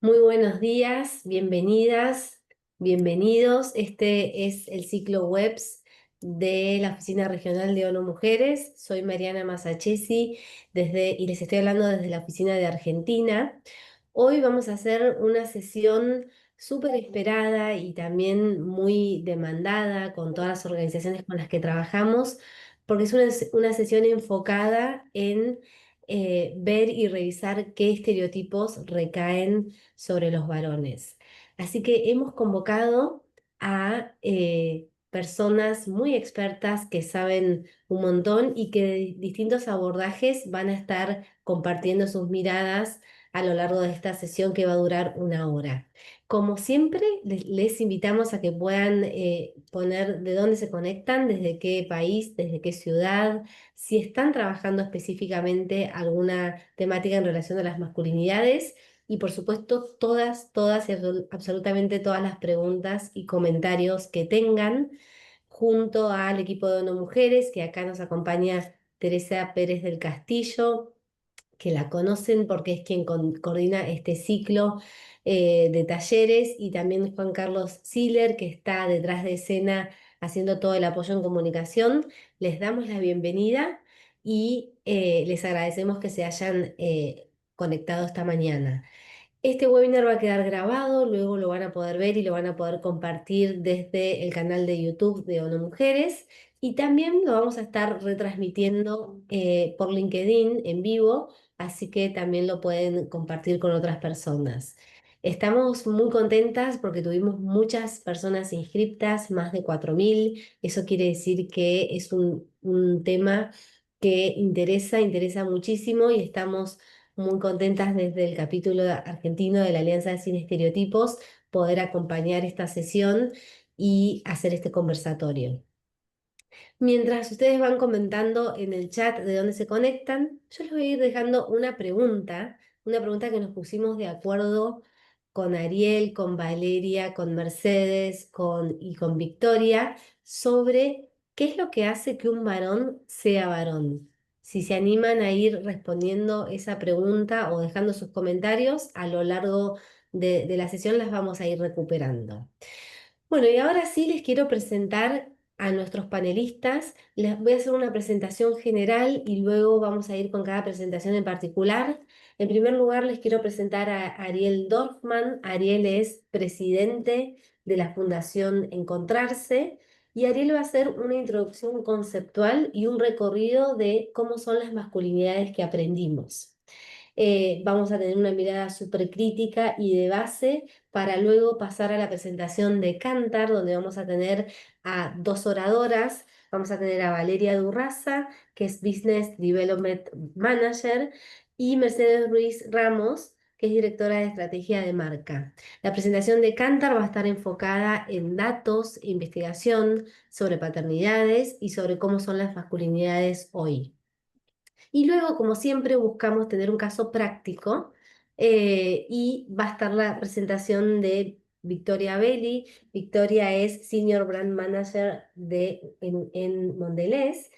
Muy buenos días, bienvenidas, bienvenidos. Este es el ciclo WEBS de la Oficina Regional de ONU Mujeres. Soy Mariana Masachesi y les estoy hablando desde la oficina de Argentina. Hoy vamos a hacer una sesión súper esperada y también muy demandada con todas las organizaciones con las que trabajamos, porque es una sesión enfocada en ver y revisar qué estereotipos recaen sobre los varones. Así que hemos convocado a personas muy expertas que saben un montón y que de distintos abordajes van a estar compartiendo sus miradas a lo largo de esta sesión que va a durar una hora. Como siempre, les invitamos a que puedan poner de dónde se conectan, desde qué país, desde qué ciudad, si están trabajando específicamente alguna temática en relación a las masculinidades y por supuesto todas y absolutamente todas las preguntas y comentarios que tengan junto al equipo de ONU Mujeres, que acá nos acompaña Teresa Pérez del Castillo, que la conocen porque es quien coordina este ciclo de talleres, y también Juan Carlos Siller, que está detrás de escena haciendo todo el apoyo en comunicación. Les damos la bienvenida y les agradecemos que se hayan conectado esta mañana. Este webinar va a quedar grabado, luego lo van a poder ver y lo van a poder compartir desde el canal de YouTube de ONU Mujeres, y también lo vamos a estar retransmitiendo por LinkedIn en vivo, así que también lo pueden compartir con otras personas. Estamos muy contentas porque tuvimos muchas personas inscriptas, más de 4.000. Eso quiere decir que es un tema que interesa muchísimo, y estamos muy contentas desde el capítulo argentino de la Alianza Sin Estereotipos poder acompañar esta sesión y hacer este conversatorio. Mientras ustedes van comentando en el chat de dónde se conectan, yo les voy a ir dejando una pregunta que nos pusimos de acuerdo con Ariel, con Valeria, con Mercedes y con Victoria, sobre qué es lo que hace que un varón sea varón. Si se animan a ir respondiendo esa pregunta o dejando sus comentarios, a lo largo de la sesión las vamos a ir recuperando. Bueno, y ahora sí les quiero presentar a nuestros panelistas. Les voy a hacer una presentación general y luego vamos a ir con cada presentación en particular. En primer lugar, les quiero presentar a Ariel Dorfman. Ariel es presidente de la Fundación Encontrarse, y Ariel va a hacer una introducción conceptual y un recorrido de cómo son las masculinidades que aprendimos. Vamos a tener una mirada súper crítica y de base para luego pasar a la presentación de Cantar, donde vamos a tener a dos oradoras. Vamos a tener a Valeria Durraza, que es Business Development Manager, y Mercedes Ruiz Ramos, que es directora de estrategia de marca. La presentación de Cantar va a estar enfocada en datos, investigación sobre paternidades y sobre cómo son las masculinidades hoy. Y luego, como siempre, buscamos tener un caso práctico, y va a estar la presentación de Victoria Belli. Victoria es Senior Brand Manager en Mondelez,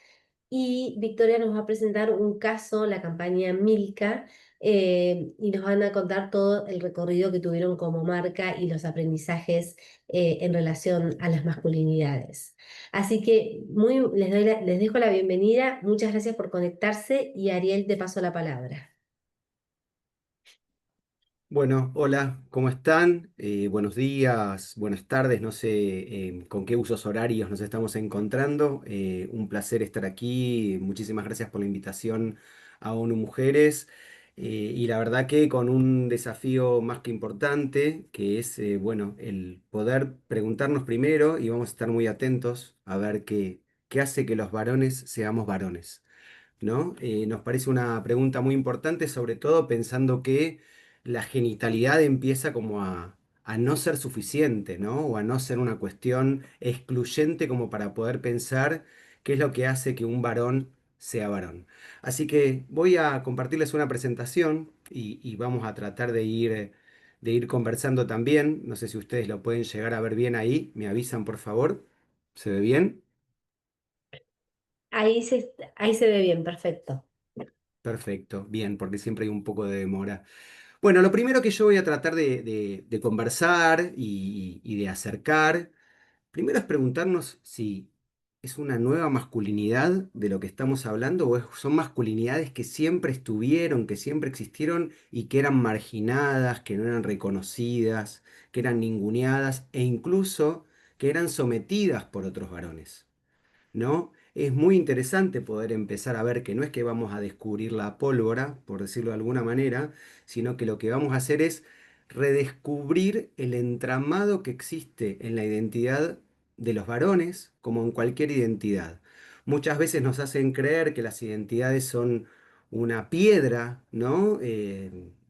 y Victoria nos va a presentar un caso, la campaña Milka, y nos van a contar todo el recorrido que tuvieron como marca y los aprendizajes en relación a las masculinidades. Así que les dejo la bienvenida. Muchas gracias por conectarse, y Ariel, te paso la palabra. Bueno, hola, ¿cómo están? Buenos días, buenas tardes, no sé con qué usos horarios nos estamos encontrando. Un placer estar aquí, muchísimas gracias por la invitación a ONU Mujeres. Y la verdad que con un desafío más que importante, que es, bueno, el poder preguntarnos primero, y vamos a estar muy atentos a ver qué hace que los varones seamos varones, ¿no? Nos parece una pregunta muy importante, sobre todo pensando que la genitalidad empieza como a no ser suficiente, ¿no? O a no ser una cuestión excluyente como para poder pensar qué es lo que hace que un varón sea varón. Así que voy a compartirles una presentación y vamos a tratar de ir conversando también. No sé si ustedes lo pueden llegar a ver bien ahí. Me avisan, por favor. ¿Se ve bien? Ahí se ve bien, perfecto. Perfecto, bien, porque siempre hay un poco de demora. Bueno, lo primero que yo voy a tratar de conversar y de acercar, primero es preguntarnos si es una nueva masculinidad de lo que estamos hablando o son masculinidades que siempre estuvieron, que siempre existieron y que eran marginadas, que no eran reconocidas, que eran ninguneadas e incluso que eran sometidas por otros varones. ¿No? Es muy interesante poder empezar a ver que no es que vamos a descubrir la pólvora, por decirlo de alguna manera, sino que lo que vamos a hacer es redescubrir el entramado que existe en la identidad de los varones, como en cualquier identidad. Muchas veces nos hacen creer que las identidades son una piedra, ¿no?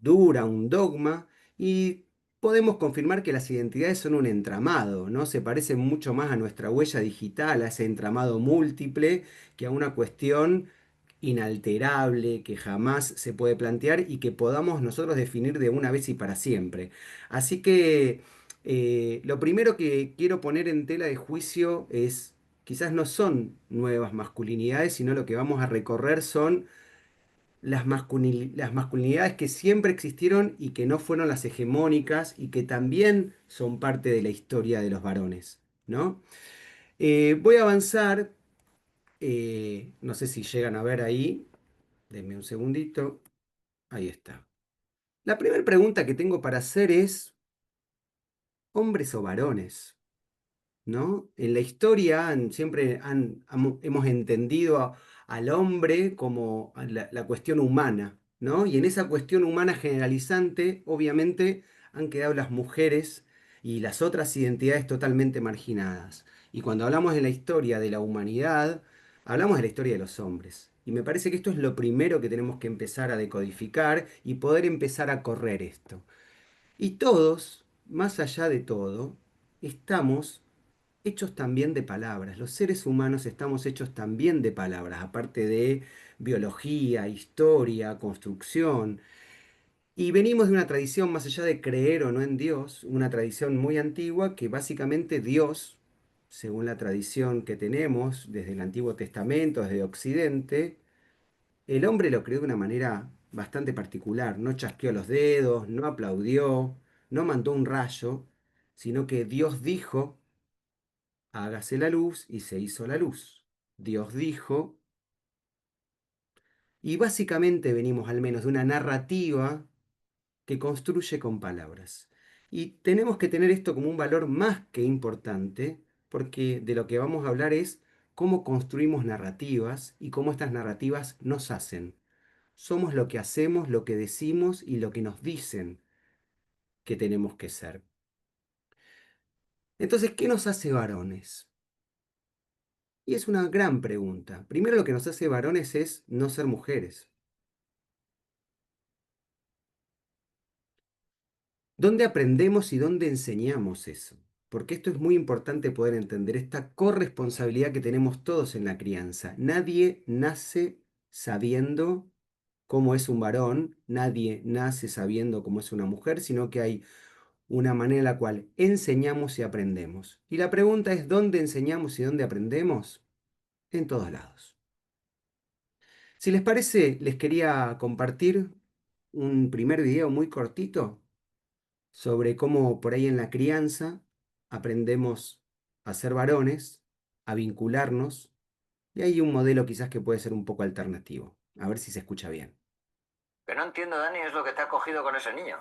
Dura, un dogma, y podemos confirmar que las identidades son un entramado, ¿no? Se parecen mucho más a nuestra huella digital, a ese entramado múltiple, que a una cuestión inalterable que jamás se puede plantear y que podamos nosotros definir de una vez y para siempre. Así que lo primero que quiero poner en tela de juicio es, quizás no son nuevas masculinidades, sino lo que vamos a recorrer son las masculinidades que siempre existieron y que no fueron las hegemónicas y que también son parte de la historia de los varones, ¿no? Voy a avanzar, no sé si llegan a ver ahí, denme un segundito, ahí está. La primera pregunta que tengo para hacer es, ¿hombres o varones? ¿No? En la historia hemos entendido al hombre como a la cuestión humana, ¿no? Y en esa cuestión humana generalizante, obviamente, han quedado las mujeres y las otras identidades totalmente marginadas. Y cuando hablamos de la historia de la humanidad, hablamos de la historia de los hombres. Y me parece que esto es lo primero que tenemos que empezar a decodificar y poder empezar a correr esto. Y todos, más allá de todo, estamos hechos también de palabras. Los seres humanos estamos hechos también de palabras, aparte de biología, historia, construcción. Y venimos de una tradición, más allá de creer o no en Dios, una tradición muy antigua que básicamente Dios, según la tradición que tenemos desde el Antiguo Testamento, desde Occidente, el hombre lo creó de una manera bastante particular. No chasqueó los dedos, no aplaudió, no mandó un rayo, sino que Dios dijo, hágase la luz y se hizo la luz. Dios dijo, y básicamente venimos al menos de una narrativa que construye con palabras. Y tenemos que tener esto como un valor más que importante, porque de lo que vamos a hablar es cómo construimos narrativas y cómo estas narrativas nos hacen. Somos lo que hacemos, lo que decimos y lo que nos dicen que tenemos que ser. Entonces, ¿qué nos hace varones? Y es una gran pregunta. Primero lo que nos hace varones es no ser mujeres. ¿Dónde aprendemos y dónde enseñamos eso? Porque esto es muy importante poder entender esta corresponsabilidad que tenemos todos en la crianza. Nadie nace sabiendo cómo es un varón, nadie nace sabiendo cómo es una mujer, sino que hay una manera en la cual enseñamos y aprendemos. Y la pregunta es, ¿dónde enseñamos y dónde aprendemos? En todos lados. Si les parece, les quería compartir un primer video muy cortito sobre cómo por ahí en la crianza aprendemos a ser varones, a vincularnos, y hay un modelo quizás que puede ser un poco alternativo. A ver si se escucha bien. Que no entiendo, Dani, es lo que te ha cogido con ese niño.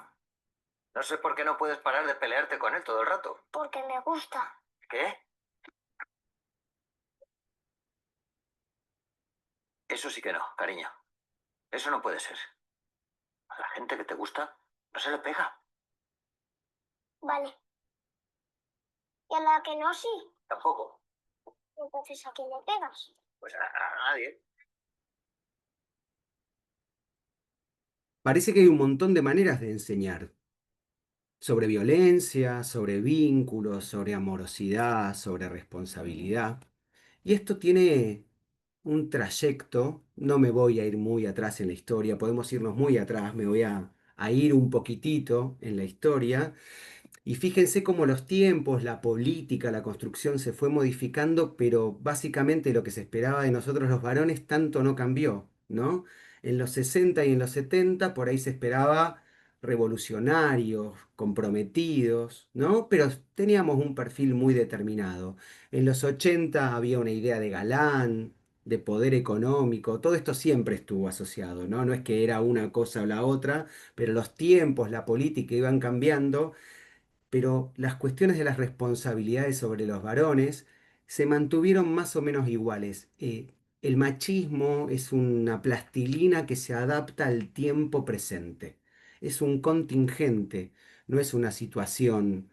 No sé por qué no puedes parar de pelearte con él todo el rato. Porque me gusta. ¿Qué? Eso sí que no, cariño. Eso no puede ser. A la gente que te gusta no se le pega. Vale. Y a la que no, sí. Tampoco. Entonces, ¿a quién le pegas? Pues a nadie. Parece que hay un montón de maneras de enseñar sobre violencia, sobre vínculos, sobre amorosidad, sobre responsabilidad. Y esto tiene un trayecto, no me voy a ir muy atrás en la historia, podemos irnos muy atrás, me voy a ir un poquitito en la historia. Y fíjense cómo los tiempos, la política, la construcción se fue modificando, pero básicamente lo que se esperaba de nosotros los varones tanto no cambió, ¿no? En los 60 y en los 70 por ahí se esperaba revolucionarios, comprometidos, ¿no? Pero teníamos un perfil muy determinado. En los 80 había una idea de galán, de poder económico, todo esto siempre estuvo asociado, ¿no? No es que era una cosa o la otra, pero los tiempos, la política iban cambiando, pero las cuestiones de las responsabilidades sobre los varones se mantuvieron más o menos iguales. El machismo es una plastilina que se adapta al tiempo presente. Es un contingente, no es una situación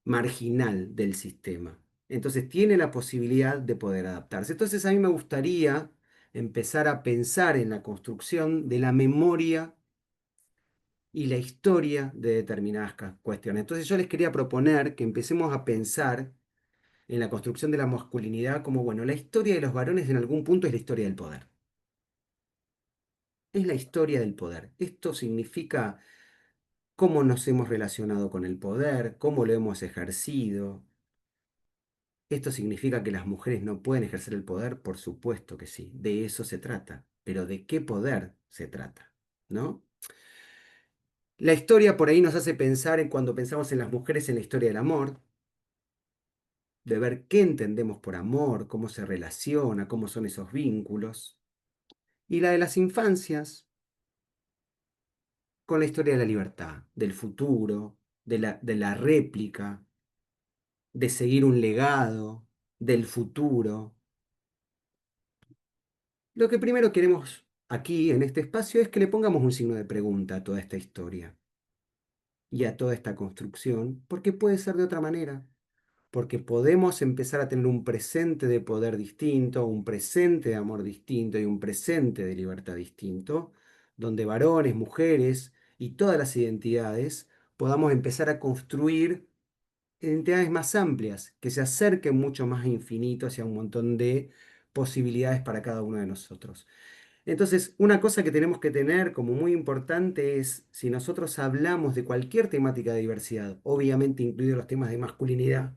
marginal del sistema. Entonces tiene la posibilidad de poder adaptarse. Entonces a mí me gustaría empezar a pensar en la construcción de la memoria y la historia de determinadas cuestiones. Entonces yo les quería proponer que empecemos a pensar en la construcción de la masculinidad como, bueno, la historia de los varones en algún punto es la historia del poder. Es la historia del poder. Esto significa cómo nos hemos relacionado con el poder, cómo lo hemos ejercido. ¿Esto significa que las mujeres no pueden ejercer el poder? Por supuesto que sí. De eso se trata. Pero ¿de qué poder se trata? ¿No? La historia por ahí nos hace pensar en cuando pensamos en las mujeres en la historia del amor, de ver qué entendemos por amor, cómo se relaciona, cómo son esos vínculos. Y la de las infancias, con la historia de la libertad, del futuro, de la réplica, de seguir un legado, del futuro. Lo que primero queremos aquí, en este espacio, es que le pongamos un signo de pregunta a toda esta historia y a toda esta construcción, porque puede ser de otra manera. Porque podemos empezar a tener un presente de poder distinto, un presente de amor distinto y un presente de libertad distinto, donde varones, mujeres y todas las identidades podamos empezar a construir identidades más amplias, que se acerquen mucho más a infinito hacia un montón de posibilidades para cada uno de nosotros. Entonces, una cosa que tenemos que tener como muy importante es, si nosotros hablamos de cualquier temática de diversidad, obviamente incluidos los temas de masculinidad,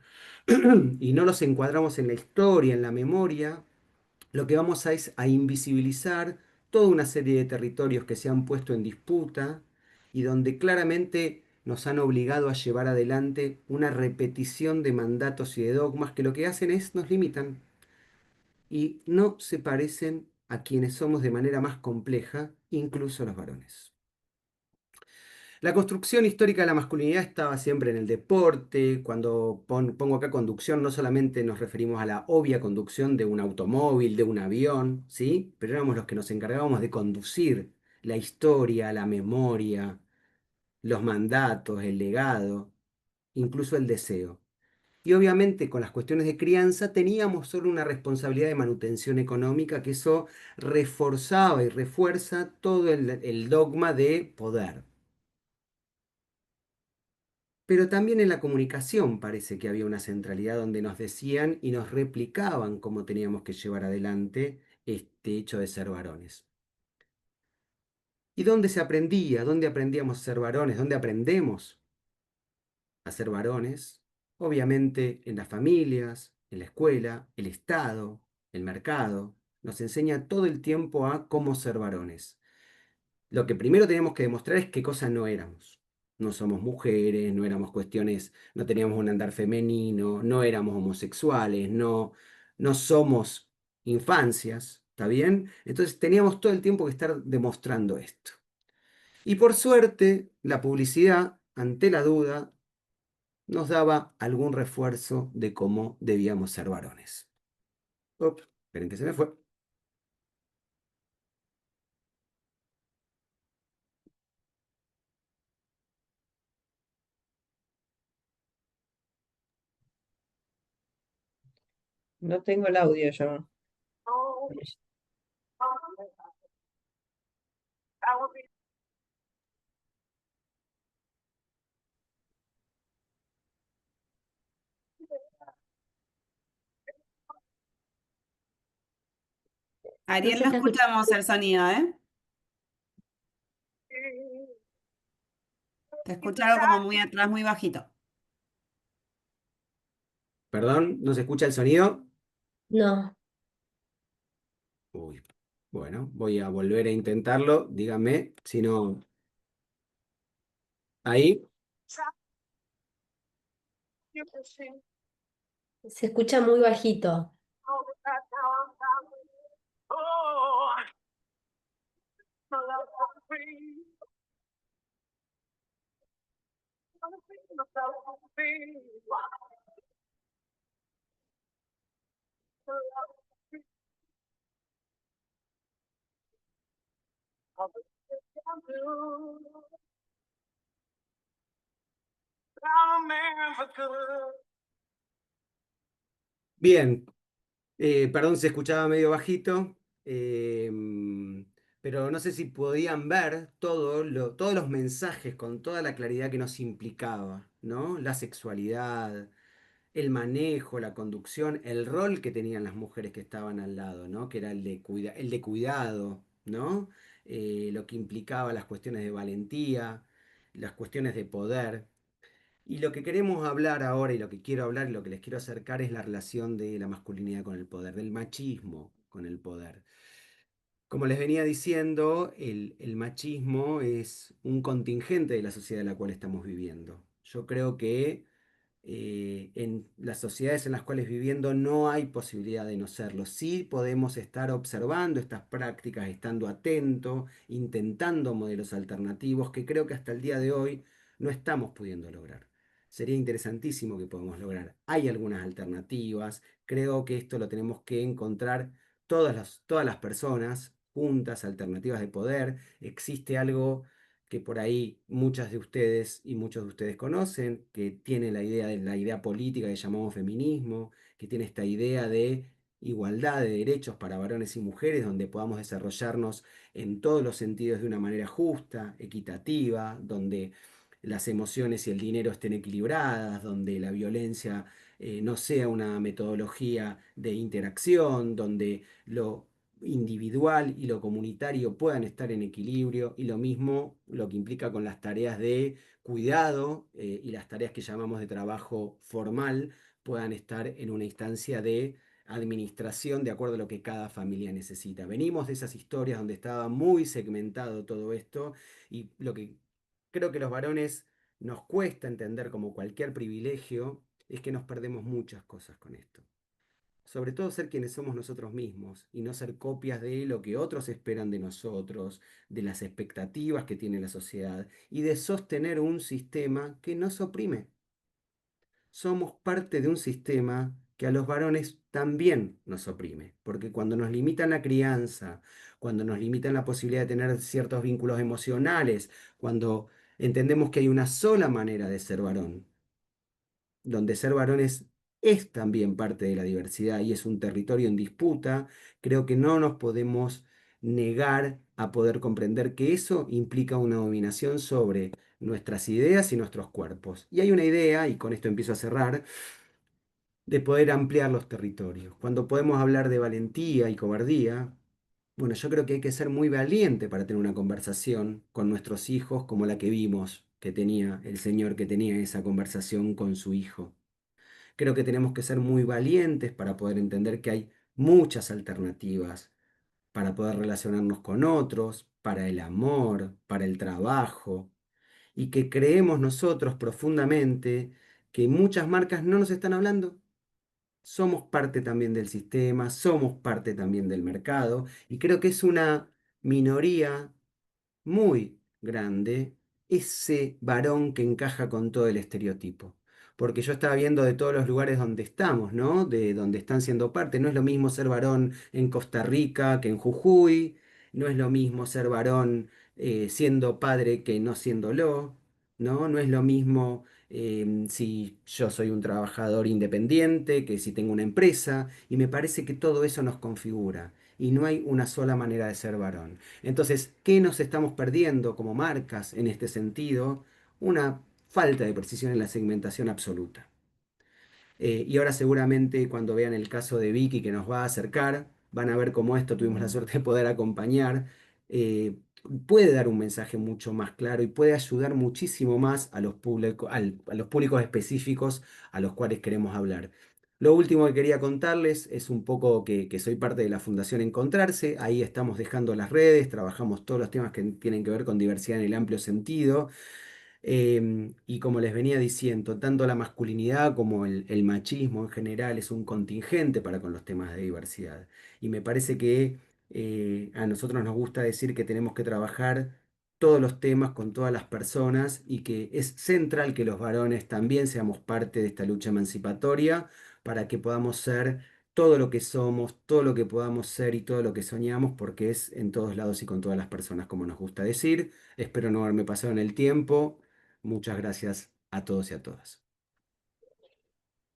y no los encuadramos en la historia, en la memoria, lo que vamos a es a invisibilizar toda una serie de territorios que se han puesto en disputa y donde claramente nos han obligado a llevar adelante una repetición de mandatos y de dogmas que lo que hacen es nos limitan y no se parecen a quienes somos de manera más compleja, incluso los varones. La construcción histórica de la masculinidad estaba siempre en el deporte. Cuando pongo acá conducción, no solamente nos referimos a la obvia conducción de un automóvil, de un avión, ¿sí? Pero éramos los que nos encargábamos de conducir la historia, la memoria, los mandatos, el legado, incluso el deseo. Y obviamente con las cuestiones de crianza teníamos solo una responsabilidad de manutención económica, que eso reforzaba y refuerza todo el dogma de poder. Pero también en la comunicación parece que había una centralidad donde nos decían y nos replicaban cómo teníamos que llevar adelante este hecho de ser varones. ¿Y dónde se aprendía? ¿Dónde aprendíamos a ser varones? ¿Dónde aprendemos a ser varones? Obviamente en las familias, en la escuela, el Estado, el mercado. Nos enseña todo el tiempo a cómo ser varones. Lo que primero tenemos que demostrar es qué cosa no éramos. No somos mujeres, no éramos cuestiones, no teníamos un andar femenino, no éramos homosexuales, no somos infancias, ¿está bien? Entonces teníamos todo el tiempo que estar demostrando esto. Y por suerte, la publicidad, ante la duda, nos daba algún refuerzo de cómo debíamos ser varones. Ups, esperen que se me fue. No tengo el audio yo. No Ariel, se no está escuchando. escuchamos el sonido, ¿eh? Te escucho algo como muy atrás, muy bajito. Perdón, ¿no se escucha el sonido? No, Uy, bueno, voy a volver a intentarlo. Díganme si no. Ahí. Se escucha muy bajito. Bien, perdón, se escuchaba medio bajito, em, pero no sé si podían ver todos los mensajes con toda la claridad que nos implicaba, ¿no? La sexualidad, el manejo, la conducción, el rol que tenían las mujeres que estaban al lado, ¿no? Que era el de cuidado, ¿no? Lo que implicaba las cuestiones de valentía, las cuestiones de poder. Y lo que queremos hablar ahora y lo que quiero hablar y lo que les quiero acercar es la relación de la masculinidad con el poder, del machismo con el poder. Como les venía diciendo, el machismo es un contingente de la sociedad en la cual estamos viviendo. Yo creo que en las sociedades en las cuales viviendo no hay posibilidad de no serlo. Sí podemos estar observando estas prácticas, estando atentos, intentando modelos alternativos que creo que hasta el día de hoy no estamos pudiendo lograr. Sería interesantísimo que podamos lograr. Hay algunas alternativas. Creo que esto lo tenemos que encontrar todas las personas juntas, alternativas de poder. Existe algo que por ahí muchas de ustedes y muchos de ustedes conocen, que tiene la idea de la idea política que llamamos feminismo, que tiene esta idea de igualdad de derechos para varones y mujeres, donde podamos desarrollarnos en todos los sentidos de una manera justa, equitativa, donde las emociones y el dinero estén equilibradas, donde la violencia no sea una metodología de interacción, donde lo individual y lo comunitario puedan estar en equilibrio y lo mismo lo que implica con las tareas de cuidado y las tareas que llamamos de trabajo formal puedan estar en una instancia de administración de acuerdo a lo que cada familia necesita. Venimos de esas historias donde estaba muy segmentado todo esto y lo que creo que los varones nos cuesta entender como cualquier privilegio es que nos perdemos muchas cosas con esto. Sobre todo ser quienes somos nosotros mismos y no ser copias de lo que otros esperan de nosotros, de las expectativas que tiene la sociedad y de sostener un sistema que nos oprime. Somos parte de un sistema que a los varones también nos oprime, porque cuando nos limitan la crianza, cuando nos limitan la posibilidad de tener ciertos vínculos emocionales, cuando entendemos que hay una sola manera de ser varón, donde ser varones es también parte de la diversidad y es un territorio en disputa, creo que no nos podemos negar a poder comprender que eso implica una dominación sobre nuestras ideas y nuestros cuerpos. Y hay una idea, y con esto empiezo a cerrar, de poder ampliar los territorios. Cuando podemos hablar de valentía y cobardía, bueno, yo creo que hay que ser muy valiente para tener una conversación con nuestros hijos como la que vimos que tenía el señor que tenía esa conversación con su hijo. Creo que tenemos que ser muy valientes para poder entender que hay muchas alternativas para poder relacionarnos con otros, para el amor, para el trabajo, y que creemos nosotros profundamente que muchas marcas no nos están hablando. Somos parte también del sistema, somos parte también del mercado, y creo que es una minoría muy grande ese varón que encaja con todo el estereotipo. Porque yo estaba viendo de todos los lugares donde estamos, ¿no? De donde están siendo parte. No es lo mismo ser varón en Costa Rica que en Jujuy. No es lo mismo ser varón siendo padre que no siéndolo, ¿no? No es lo mismo si yo soy un trabajador independiente que si tengo una empresa. Y me parece que todo eso nos configura. Y no hay una sola manera de ser varón. Entonces, ¿qué nos estamos perdiendo como marcas en este sentido? Una falta de precisión en la segmentación absoluta. Y ahora seguramente cuando vean el caso de Vicky que nos va a acercar, van a ver cómo esto tuvimos la suerte de poder acompañar. eh, Puede dar un mensaje mucho más claro y puede ayudar muchísimo más a a los públicos específicos a los cuales queremos hablar. Lo último que quería contarles es un poco que soy parte de la Fundación Encontrarse. Ahí estamos dejando las redes, trabajamos todos los temas que tienen que ver con diversidad en el amplio sentido. Y como les venía diciendo, tanto la masculinidad como el machismo en general es un contingente para con los temas de diversidad. Y me parece que a nosotros nos gusta decir que tenemos que trabajar todos los temas con todas las personas y que es central que los varones también seamos parte de esta lucha emancipatoria para que podamos ser todo lo que somos, todo lo que podamos ser y todo lo que soñamos, porque es en todos lados y con todas las personas, como nos gusta decir. Espero no haberme pasado en el tiempo. Muchas gracias a todos y a todas.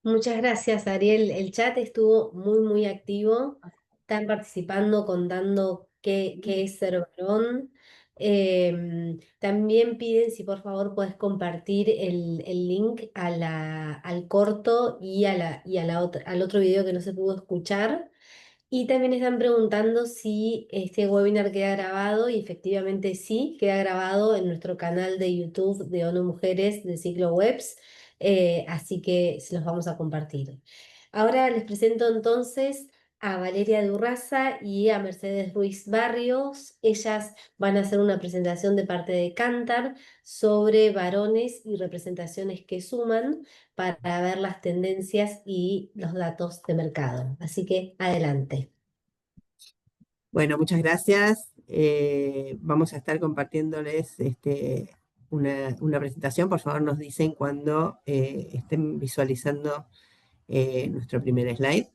Muchas gracias, Ariel. El chat estuvo muy, muy activo. Están participando, contando qué es ser varón. También piden si por favor puedes compartir el link al corto y al otro video que no se pudo escuchar. Y también están preguntando si este webinar queda grabado y efectivamente sí, queda grabado en nuestro canal de YouTube de ONU Mujeres de Ciclo Webs, así que se los vamos a compartir. Ahora les presento entonces a Valeria de Urraza y a Mercedes Ruiz Barrios. Ellas van a hacer una presentación de parte de Cantar sobre varones y representaciones que suman para ver las tendencias y los datos de mercado. Así que adelante. Bueno, muchas gracias. Vamos a estar compartiéndoles una presentación. Por favor, nos dicen cuando estén visualizando nuestro primer slide.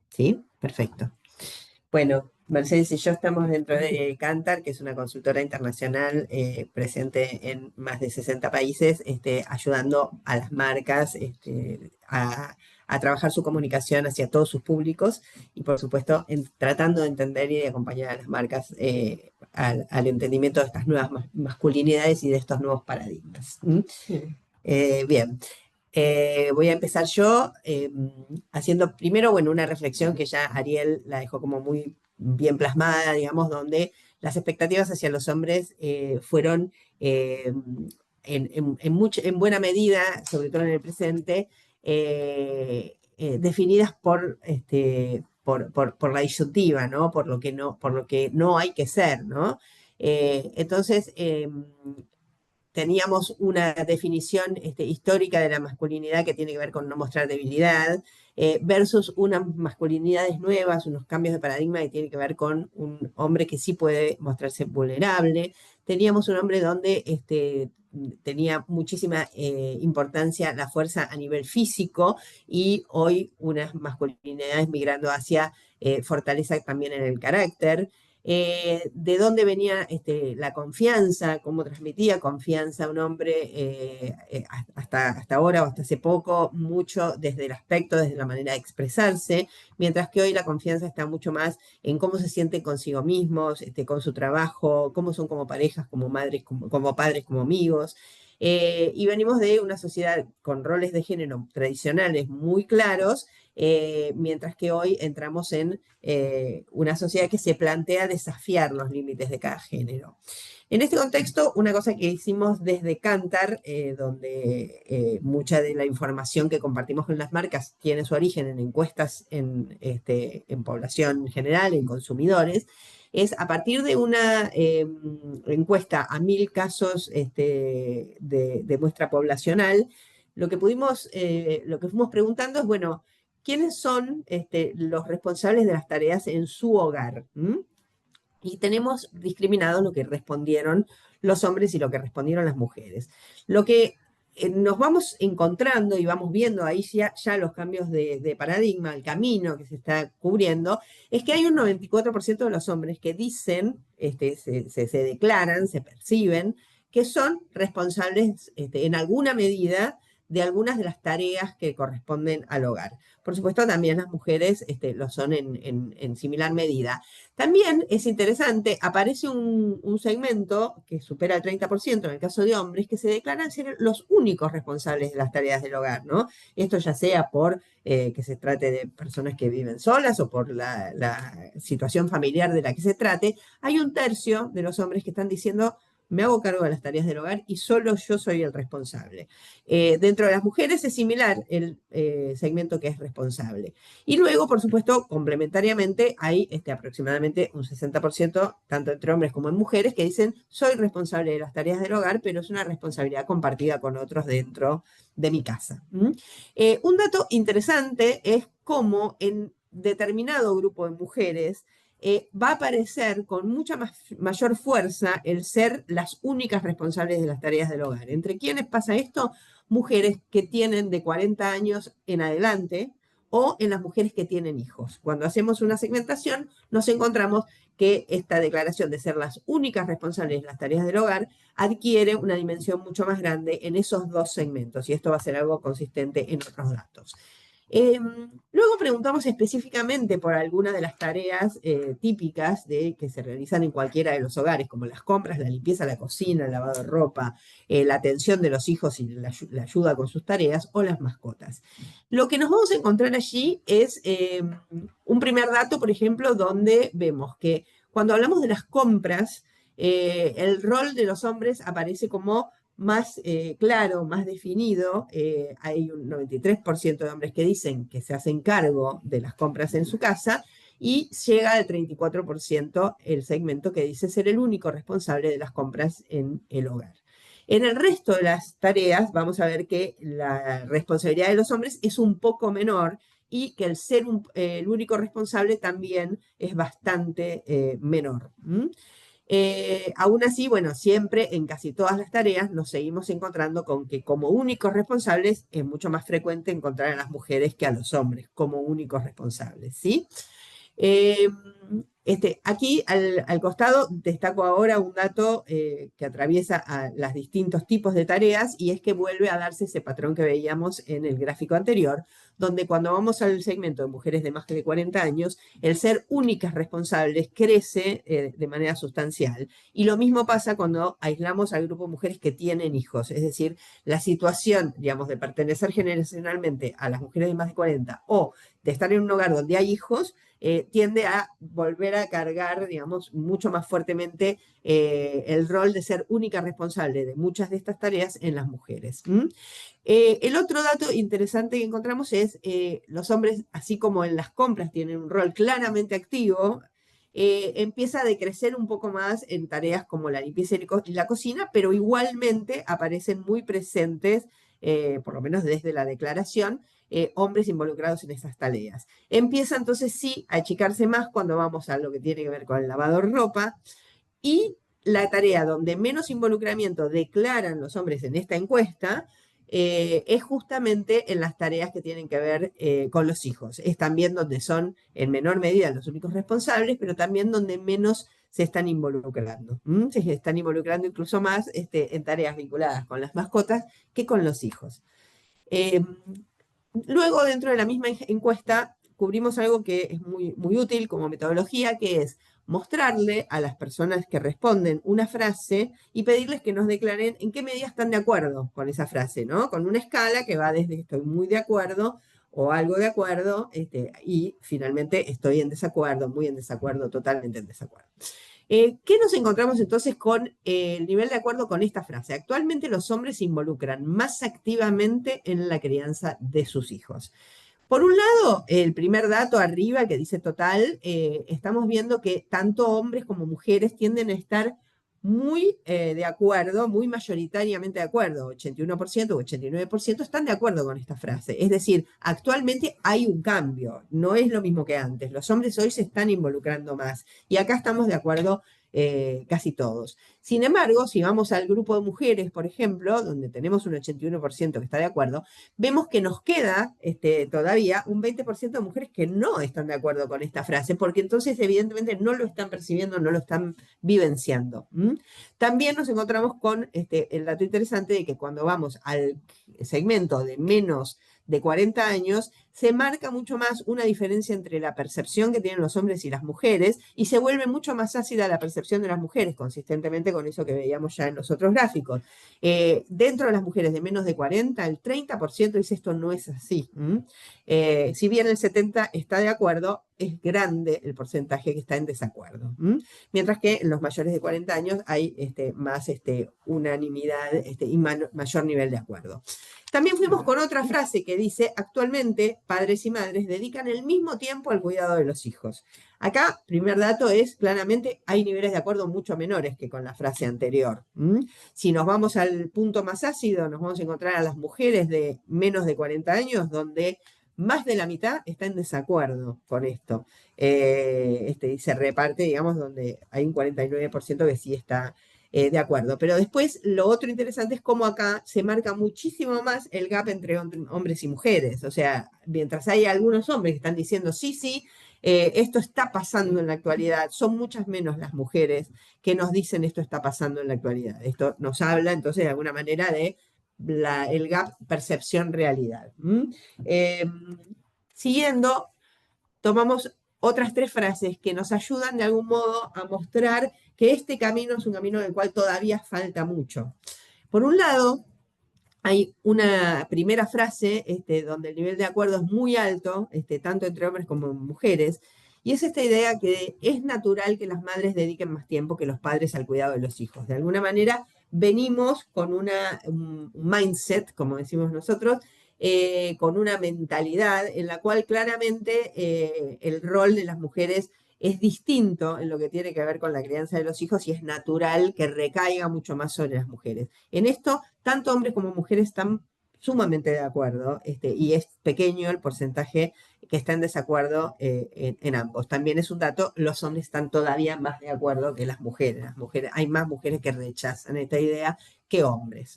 ¿Sí? Perfecto. Bueno, Mercedes y yo estamos dentro de Cantar, que es una consultora internacional presente en más de 60 países, ayudando a las marcas a trabajar su comunicación hacia todos sus públicos y, por supuesto, tratando de entender y de acompañar a las marcas al entendimiento de estas nuevas masculinidades y de estos nuevos paradigmas. Bien. Voy a empezar yo haciendo primero, bueno, una reflexión que ya Ariel la dejó como muy bien plasmada, digamos, donde las expectativas hacia los hombres fueron en buena medida, sobre todo en el presente, definidas por la disyuntiva, ¿no? Por lo que no hay que ser, ¿no? Entonces, teníamos una definición histórica de la masculinidad que tiene que ver con no mostrar debilidad, versus unas masculinidades nuevas, unos cambios de paradigma que tienen que ver con un hombre que sí puede mostrarse vulnerable. Teníamos un hombre donde tenía muchísima importancia la fuerza a nivel físico y hoy unas masculinidades migrando hacia fortaleza también en el carácter. De dónde venía la confianza, cómo transmitía confianza a un hombre hasta ahora o hasta hace poco, mucho desde el aspecto, desde la manera de expresarse, mientras que hoy la confianza está mucho más en cómo se sienten consigo mismos, con su trabajo, cómo son como parejas, como madres, como padres, como amigos. Y venimos de una sociedad con roles de género tradicionales muy claros, mientras que hoy entramos en una sociedad que se plantea desafiar los límites de cada género. En este contexto, una cosa que hicimos desde Cantar, donde mucha de la información que compartimos con las marcas tiene su origen en encuestas en población general, en consumidores, es a partir de una encuesta a 1000 casos de muestra poblacional, lo que fuimos preguntando es, bueno, ¿quiénes son los responsables de las tareas en su hogar? Y tenemos discriminado lo que respondieron los hombres y lo que respondieron las mujeres. Lo que nos vamos encontrando y vamos viendo ahí ya los cambios de paradigma, el camino que se está cubriendo, es que hay un 94% de los hombres que dicen, se declaran, se perciben, que son responsables en alguna medida de algunas de las tareas que corresponden al hogar. Por supuesto, también las mujeres lo son en similar medida. También es interesante, aparece un segmento que supera el 30% en el caso de hombres, que se declaran ser los únicos responsables de las tareas del hogar, ¿no? Esto ya sea por que se trate de personas que viven solas o por la situación familiar de la que se trate. Hay un tercio de los hombres que están diciendo, me hago cargo de las tareas del hogar y solo yo soy el responsable. Dentro de las mujeres es similar el segmento que es responsable. Y luego, por supuesto, complementariamente, hay aproximadamente un 60%, tanto entre hombres como en mujeres, que dicen, soy responsable de las tareas del hogar, pero es una responsabilidad compartida con otros dentro de mi casa. Un dato interesante es cómo en determinado grupo de mujeres va a aparecer con mucha mayor fuerza el ser las únicas responsables de las tareas del hogar. ¿Entre quiénes pasa esto? Mujeres que tienen de 40 años en adelante o en las mujeres que tienen hijos. Cuando hacemos una segmentación, nos encontramos que esta declaración de ser las únicas responsables de las tareas del hogar adquiere una dimensión mucho más grande en esos dos segmentos, y esto va a ser algo consistente en otros datos. Luego preguntamos específicamente por algunas de las tareas típicas que se realizan en cualquiera de los hogares, como las compras, la limpieza, la cocina, el lavado de ropa, la atención de los hijos y la ayuda con sus tareas, o las mascotas. Lo que nos vamos a encontrar allí es un primer dato, por ejemplo, donde vemos que cuando hablamos de las compras, el rol de los hombres aparece como más claro, más definido. Hay un 93% de hombres que dicen que se hacen cargo de las compras en su casa, y llega al 34% el segmento que dice ser el único responsable de las compras en el hogar. En el resto de las tareas vamos a ver que la responsabilidad de los hombres es un poco menor, y que el ser el único responsable también es bastante menor. Aún así, bueno, siempre en casi todas las tareas nos seguimos encontrando con que como únicos responsables es mucho más frecuente encontrar a las mujeres que a los hombres como únicos responsables, ¿sí? Aquí al costado destaco ahora un dato que atraviesa a los distintos tipos de tareas, y es que vuelve a darse ese patrón que veíamos en el gráfico anterior, donde cuando vamos al segmento de mujeres de más de 40 años, el ser únicas responsables crece de manera sustancial. Y lo mismo pasa cuando aislamos al grupo de mujeres que tienen hijos, es decir, la situación, digamos, de pertenecer generacionalmente a las mujeres de más de 40 o de estar en un hogar donde hay hijos, tiende a volver a cargar, digamos, mucho más fuertemente el rol de ser única responsable de muchas de estas tareas en las mujeres. El otro dato interesante que encontramos es los hombres, así como en las compras tienen un rol claramente activo, empieza a decrecer un poco más en tareas como la limpieza y la cocina, pero igualmente aparecen muy presentes, por lo menos desde la declaración, hombres involucrados en esas tareas. Empieza entonces sí a achicarse más cuando vamos a lo que tiene que ver con el lavado de ropa, y la tarea donde menos involucramiento declaran los hombres en esta encuesta es justamente en las tareas que tienen que ver con los hijos. Es también donde son en menor medida los únicos responsables, pero también donde menos se están involucrando. Se están involucrando incluso más en tareas vinculadas con las mascotas que con los hijos. Luego, dentro de la misma encuesta, cubrimos algo que es muy, muy útil como metodología, que es mostrarle a las personas que responden una frase y pedirles que nos declaren en qué medida están de acuerdo con esa frase, ¿no? Con una escala que va desde estoy muy de acuerdo o algo de acuerdo, y finalmente estoy en desacuerdo, muy en desacuerdo, totalmente en desacuerdo. ¿Qué nos encontramos entonces con el nivel de acuerdo con esta frase? Actualmente los hombres se involucran más activamente en la crianza de sus hijos. Por un lado, el primer dato arriba que dice total, estamos viendo que tanto hombres como mujeres tienden a estar muy de acuerdo, muy mayoritariamente de acuerdo, 81% o 89% están de acuerdo con esta frase. Es decir, actualmente hay un cambio, no es lo mismo que antes. Los hombres hoy se están involucrando más, y acá estamos de acuerdo casi todos. Sin embargo, si vamos al grupo de mujeres, por ejemplo, donde tenemos un 81% que está de acuerdo, vemos que nos queda todavía un 20% de mujeres que no están de acuerdo con esta frase, porque entonces evidentemente no lo están percibiendo, no lo están vivenciando. También nos encontramos con el dato interesante de que cuando vamos al segmento de menos de 40 años, se marca mucho más una diferencia entre la percepción que tienen los hombres y las mujeres, y se vuelve mucho más ácida la percepción de las mujeres, consistentemente con eso que veíamos ya en los otros gráficos. Dentro de las mujeres de menos de 40, el 30% dice esto no es así. Si bien el 70% está de acuerdo, es grande el porcentaje que está en desacuerdo. Mientras que en los mayores de 40 años hay más unanimidad y mayor nivel de acuerdo. También fuimos con otra frase que dice, actualmente padres y madres dedican el mismo tiempo al cuidado de los hijos. Acá, primer dato es, claramente hay niveles de acuerdo mucho menores que con la frase anterior. Si nos vamos al punto más ácido, nos vamos a encontrar a las mujeres de menos de 40 años, donde más de la mitad está en desacuerdo con esto. Y se reparte, digamos, donde hay un 49% que sí está de acuerdo. Pero después, lo otro interesante es cómo acá se marca muchísimo más el gap entre hombres y mujeres. O sea, mientras hay algunos hombres que están diciendo, sí, sí, esto está pasando en la actualidad, son muchas menos las mujeres que nos dicen esto está pasando en la actualidad. Esto nos habla, entonces, de alguna manera de el gap percepción-realidad. Siguiendo, tomamos otras 3 frases que nos ayudan de algún modo a mostrar que este camino es un camino del cual todavía falta mucho. Por un lado, hay una primera frase donde el nivel de acuerdo es muy alto, tanto entre hombres como mujeres, y es esta idea que es natural que las madres dediquen más tiempo que los padres al cuidado de los hijos. De alguna manera, venimos con un mindset, como decimos nosotros, con una mentalidad en la cual claramente el rol de las mujeres es distinto en lo que tiene que ver con la crianza de los hijos y es natural que recaiga mucho más sobre las mujeres. En esto, tanto hombres como mujeres están sumamente de acuerdo y es pequeño el porcentaje que está en desacuerdo en ambos. También es un dato, los hombres están todavía más de acuerdo que las mujeres. Hay más mujeres que rechazan esta idea que hombres.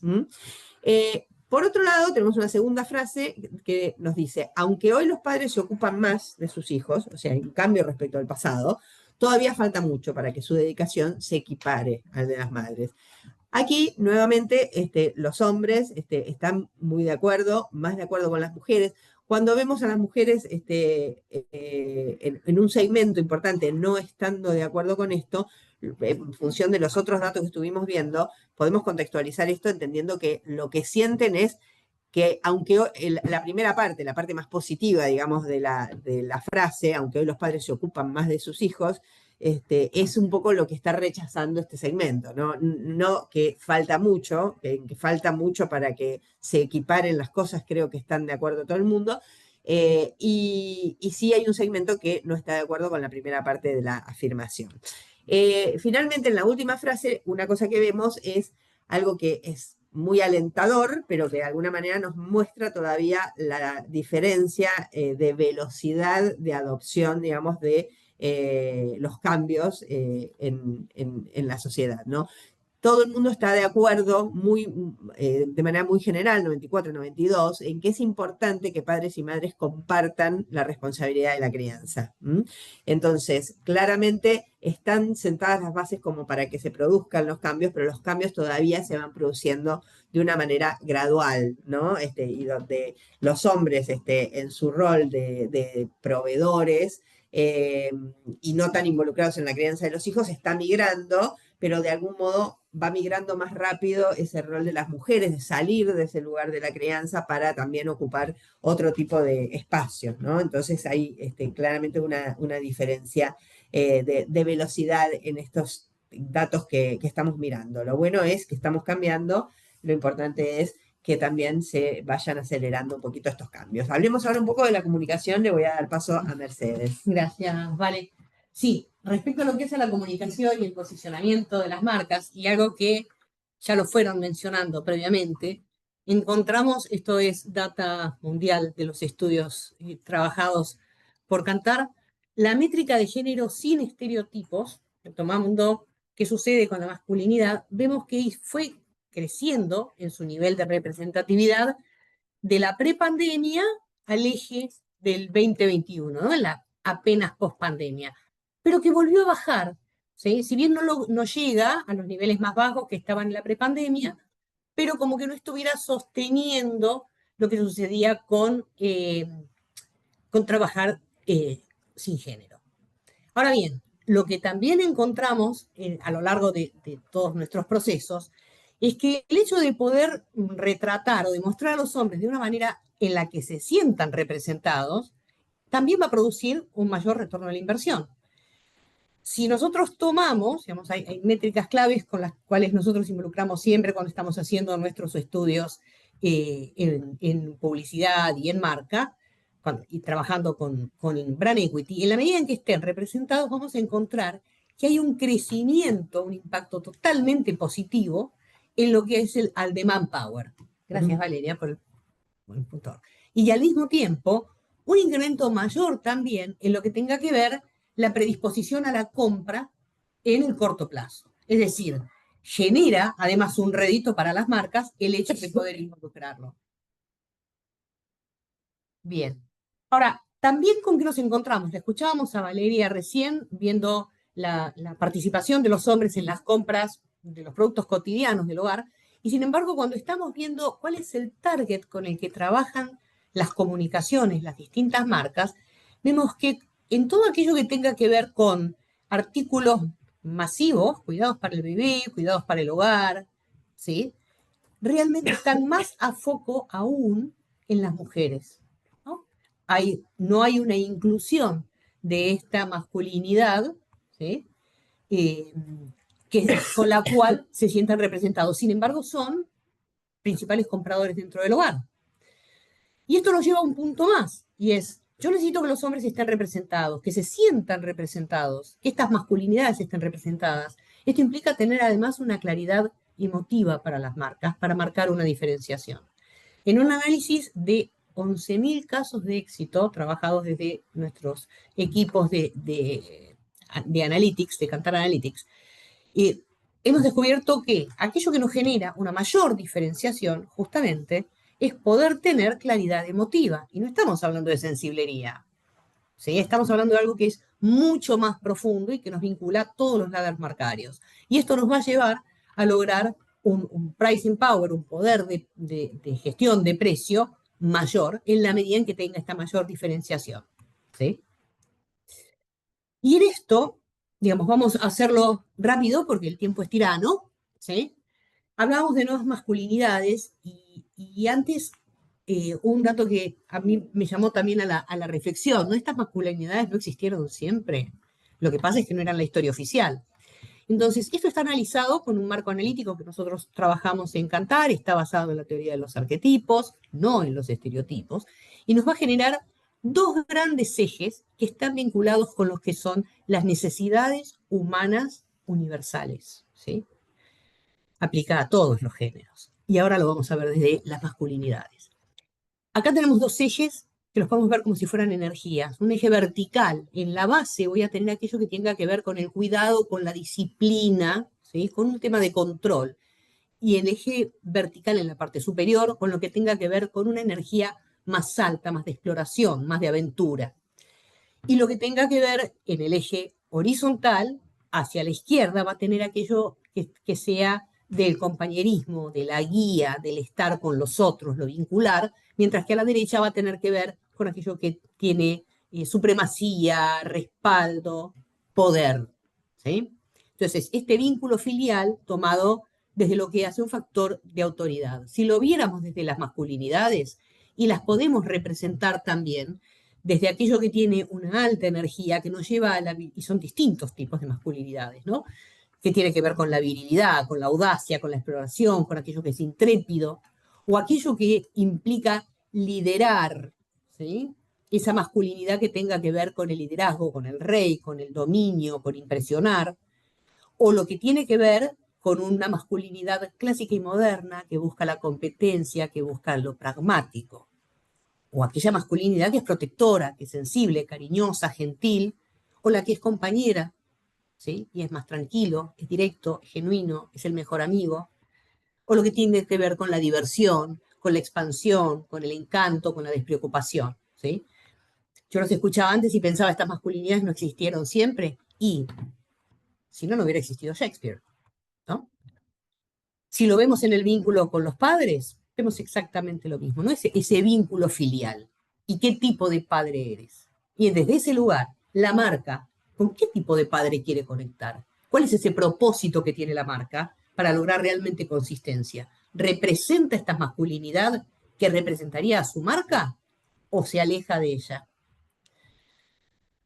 Por otro lado, tenemos una segunda frase que nos dice, aunque hoy los padres se ocupan más de sus hijos, o sea, hay un cambio respecto al pasado, todavía falta mucho para que su dedicación se equipare al de las madres. Aquí, nuevamente, los hombres están muy de acuerdo, más de acuerdo con las mujeres. Cuando vemos a las mujeres en un segmento importante no estando de acuerdo con esto, en función de los otros datos que estuvimos viendo, podemos contextualizar esto entendiendo que lo que sienten es que aunque la primera parte, la parte más positiva, digamos, de la frase, aunque hoy los padres se ocupan más de sus hijos, es un poco lo que está rechazando este segmento, ¿no? No que falta mucho, que falta mucho para que se equiparen las cosas, creo que están de acuerdo todo el mundo, y sí hay un segmento que no está de acuerdo con la primera parte de la afirmación. Finalmente, en la última frase, una cosa que vemos es algo que es muy alentador, pero que de alguna manera nos muestra todavía la diferencia de velocidad de adopción, digamos, de los cambios en la sociedad, ¿no? Todo el mundo está de acuerdo de manera muy general, 94-92, en que es importante que padres y madres compartan la responsabilidad de la crianza. Entonces, claramente están sentadas las bases como para que se produzcan los cambios, pero los cambios todavía se van produciendo de una manera gradual, ¿no? Y donde los hombres en su rol de proveedores y no tan involucrados en la crianza de los hijos, están migrando, pero de algún modo va migrando más rápido ese rol de las mujeres, de salir de ese lugar de la crianza para también ocupar otro tipo de espacios, ¿no? Entonces hay claramente una diferencia de velocidad en estos datos que estamos mirando. Lo bueno es que estamos cambiando, lo importante es que también se vayan acelerando un poquito estos cambios. Hablemos ahora un poco de la comunicación, le voy a dar paso a Mercedes. Gracias, Vale. Sí, respecto a lo que es la comunicación y el posicionamiento de las marcas, y algo que ya lo fueron mencionando previamente, encontramos, esto es data mundial de los estudios trabajados por Kantar, la métrica de género sin estereotipos, tomando qué sucede con la masculinidad, vemos que fue creciendo en su nivel de representatividad de la prepandemia al eje del 2021, ¿no? En la apenas pospandemia, pero que volvió a bajar, ¿sí? Si bien no llega a los niveles más bajos que estaban en la prepandemia, pero como que no estuviera sosteniendo lo que sucedía con con trabajar sin género. Ahora bien, lo que también encontramos a lo largo de todos nuestros procesos es que el hecho de poder retratar o demostrar a los hombres de una manera en la que se sientan representados, también va a producir un mayor retorno a la inversión. Si nosotros tomamos, digamos, hay métricas claves con las cuales nosotros involucramos siempre cuando estamos haciendo nuestros estudios en publicidad y en marca, y trabajando con brand equity, en la medida en que estén representados vamos a encontrar que hay un crecimiento, un impacto totalmente positivo en lo que es al demand power. Gracias, Valeria, por el punto. Y al mismo tiempo, un incremento mayor también en lo que tenga que ver la predisposición a la compra en el corto plazo. Es decir, genera además un rédito para las marcas el hecho de poder involucrarlo. Bien. Ahora, también con qué nos encontramos. Le escuchábamos a Valeria recién viendo la participación de los hombres en las compras de los productos cotidianos del hogar. Y sin embargo, cuando estamos viendo cuál es el target con el que trabajan las comunicaciones, las distintas marcas, vemos que en todo aquello que tenga que ver con artículos masivos, cuidados para el bebé, cuidados para el hogar, ¿sí? Realmente están más a foco aún en las mujeres. No hay una inclusión de esta masculinidad, ¿sí? Con la cual se sientan representados. Sin embargo, son principales compradores dentro del hogar. Y esto nos lleva a un punto más, y es, yo necesito que los hombres estén representados, que se sientan representados, que estas masculinidades estén representadas. Esto implica tener además una claridad emotiva para las marcas, para marcar una diferenciación. En un análisis de 11.000 casos de éxito trabajados desde nuestros equipos de Analytics, de Kantar Analytics, hemos descubierto que aquello que nos genera una mayor diferenciación, justamente, es poder tener claridad emotiva. Y no estamos hablando de sensiblería, ¿sí? Estamos hablando de algo que es mucho más profundo y que nos vincula a todos los ladders marcarios. Y esto nos va a llevar a lograr un pricing power, un poder de gestión de precio mayor en la medida en que tenga esta mayor diferenciación, ¿sí? Y en esto, digamos, vamos a hacerlo rápido porque el tiempo es tirano, ¿sí? Hablábamos de nuevas masculinidades y antes un dato que a mí me llamó también a la reflexión, ¿no? Estas masculinidades no existieron siempre. Lo que pasa es que no eran la historia oficial. Entonces, esto está analizado con un marco analítico que nosotros trabajamos en Kantar, está basado en la teoría de los arquetipos, no en los estereotipos, y nos va a generar dos grandes ejes que están vinculados con lo que son las necesidades humanas universales, ¿sí? Aplica a todos los géneros. Y ahora lo vamos a ver desde las masculinidades. Acá tenemos dos ejes que los podemos ver como si fueran energías. Un eje vertical. En la base voy a tener aquello que tenga que ver con el cuidado, con la disciplina, ¿sí? Con un tema de control. Y el eje vertical en la parte superior, con lo que tenga que ver con una energía más alta, más de exploración, más de aventura. Y lo que tenga que ver en el eje horizontal, hacia la izquierda, va a tener aquello que sea del compañerismo, de la guía, del estar con los otros, lo vincular, mientras que a la derecha va a tener que ver con aquello que tiene supremacía, respaldo, poder, ¿sí? Entonces, este vínculo filial tomado desde lo que hace un factor de autoridad. Si lo viéramos desde las masculinidades, y las podemos representar también desde aquello que tiene una alta energía, que nos lleva a y son distintos tipos de masculinidades, ¿no? Que tiene que ver con la virilidad, con la audacia, con la exploración, con aquello que es intrépido, o aquello que implica liderar, ¿sí? Esa masculinidad que tenga que ver con el liderazgo, con el rey, con el dominio, con impresionar, o lo que tiene que ver con una masculinidad clásica y moderna que busca la competencia, que busca lo pragmático, o aquella masculinidad que es protectora, que es sensible, cariñosa, gentil, o la que es compañera, ¿sí? Y es más tranquilo, es directo, es genuino, es el mejor amigo, o lo que tiene que ver con la diversión, con la expansión, con el encanto, con la despreocupación, ¿sí? Yo los escuchaba antes y pensaba, estas masculinidades no existieron siempre, y si no, no hubiera existido Shakespeare, ¿no? Si lo vemos en el vínculo con los padres, vemos exactamente lo mismo, ¿no? Ese vínculo filial, y qué tipo de padre eres. Y desde ese lugar, la marca, ¿con qué tipo de padre quiere conectar? ¿Cuál es ese propósito que tiene la marca para lograr realmente consistencia? ¿Representa esta masculinidad que representaría a su marca o se aleja de ella?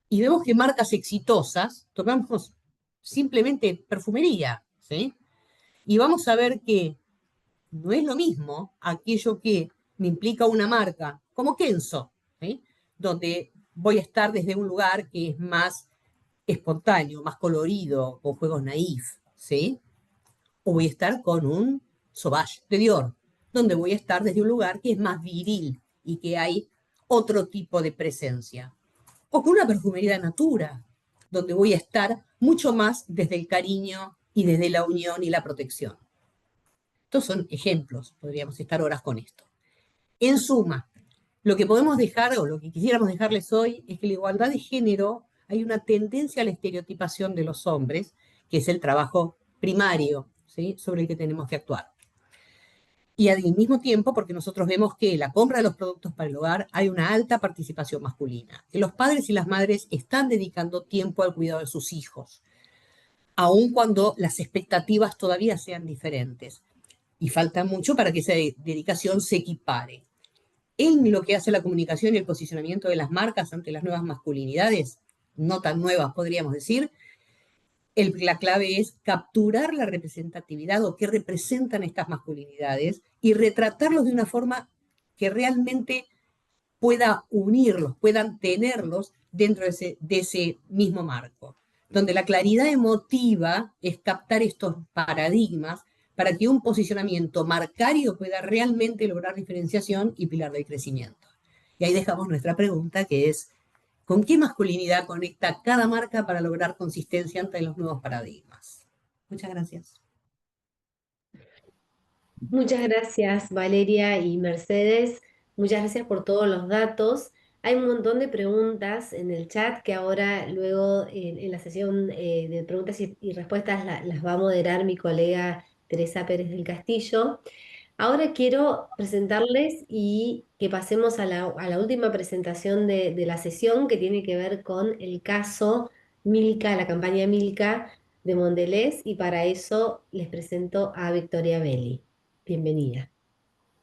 Y vemos que marcas exitosas, tomamos simplemente perfumería, ¿sí? Y vamos a ver que no es lo mismo aquello que me implica una marca, como Kenzo, ¿sí? Donde voy a estar desde un lugar que es más espontáneo, más colorido, con juegos naif, ¿sí? O voy a estar con un Sauvage de Dior, donde voy a estar desde un lugar que es más viril y que hay otro tipo de presencia. O con una perfumería de Natura, donde voy a estar mucho más desde el cariño y desde la unión y la protección. Estos son ejemplos, podríamos estar horas con esto. En suma, lo que podemos dejar o lo que quisiéramos dejarles hoy es que la igualdad de género hay una tendencia a la estereotipación de los hombres, que es el trabajo primario, ¿sí? Sobre el que tenemos que actuar. Y al mismo tiempo, porque nosotros vemos que en la compra de los productos para el hogar hay una alta participación masculina, que los padres y las madres están dedicando tiempo al cuidado de sus hijos, aun cuando las expectativas todavía sean diferentes. Y falta mucho para que esa dedicación se equipare. En lo que hace la comunicación y el posicionamiento de las marcas ante las nuevas masculinidades, no tan nuevas podríamos decir, la clave es capturar la representatividad o qué representan estas masculinidades y retratarlos de una forma que realmente pueda unirlos, puedan tenerlos dentro de ese mismo marco, donde la claridad emotiva es captar estos paradigmas para que un posicionamiento marcario pueda realmente lograr diferenciación y pilar del crecimiento. Y ahí dejamos nuestra pregunta, que es, ¿con qué masculinidad conecta cada marca para lograr consistencia ante los nuevos paradigmas? Muchas gracias. Muchas gracias, Valeria y Mercedes. Muchas gracias por todos los datos. Hay un montón de preguntas en el chat que ahora, luego, en la sesión de preguntas y respuestas, las va a moderar mi colega Teresa Pérez del Castillo. Ahora quiero presentarles y que pasemos a la última presentación de la sesión, que tiene que ver con el caso Milka, la campaña Milka de Mondelez, y para eso les presento a Victoria Belli. Bienvenida,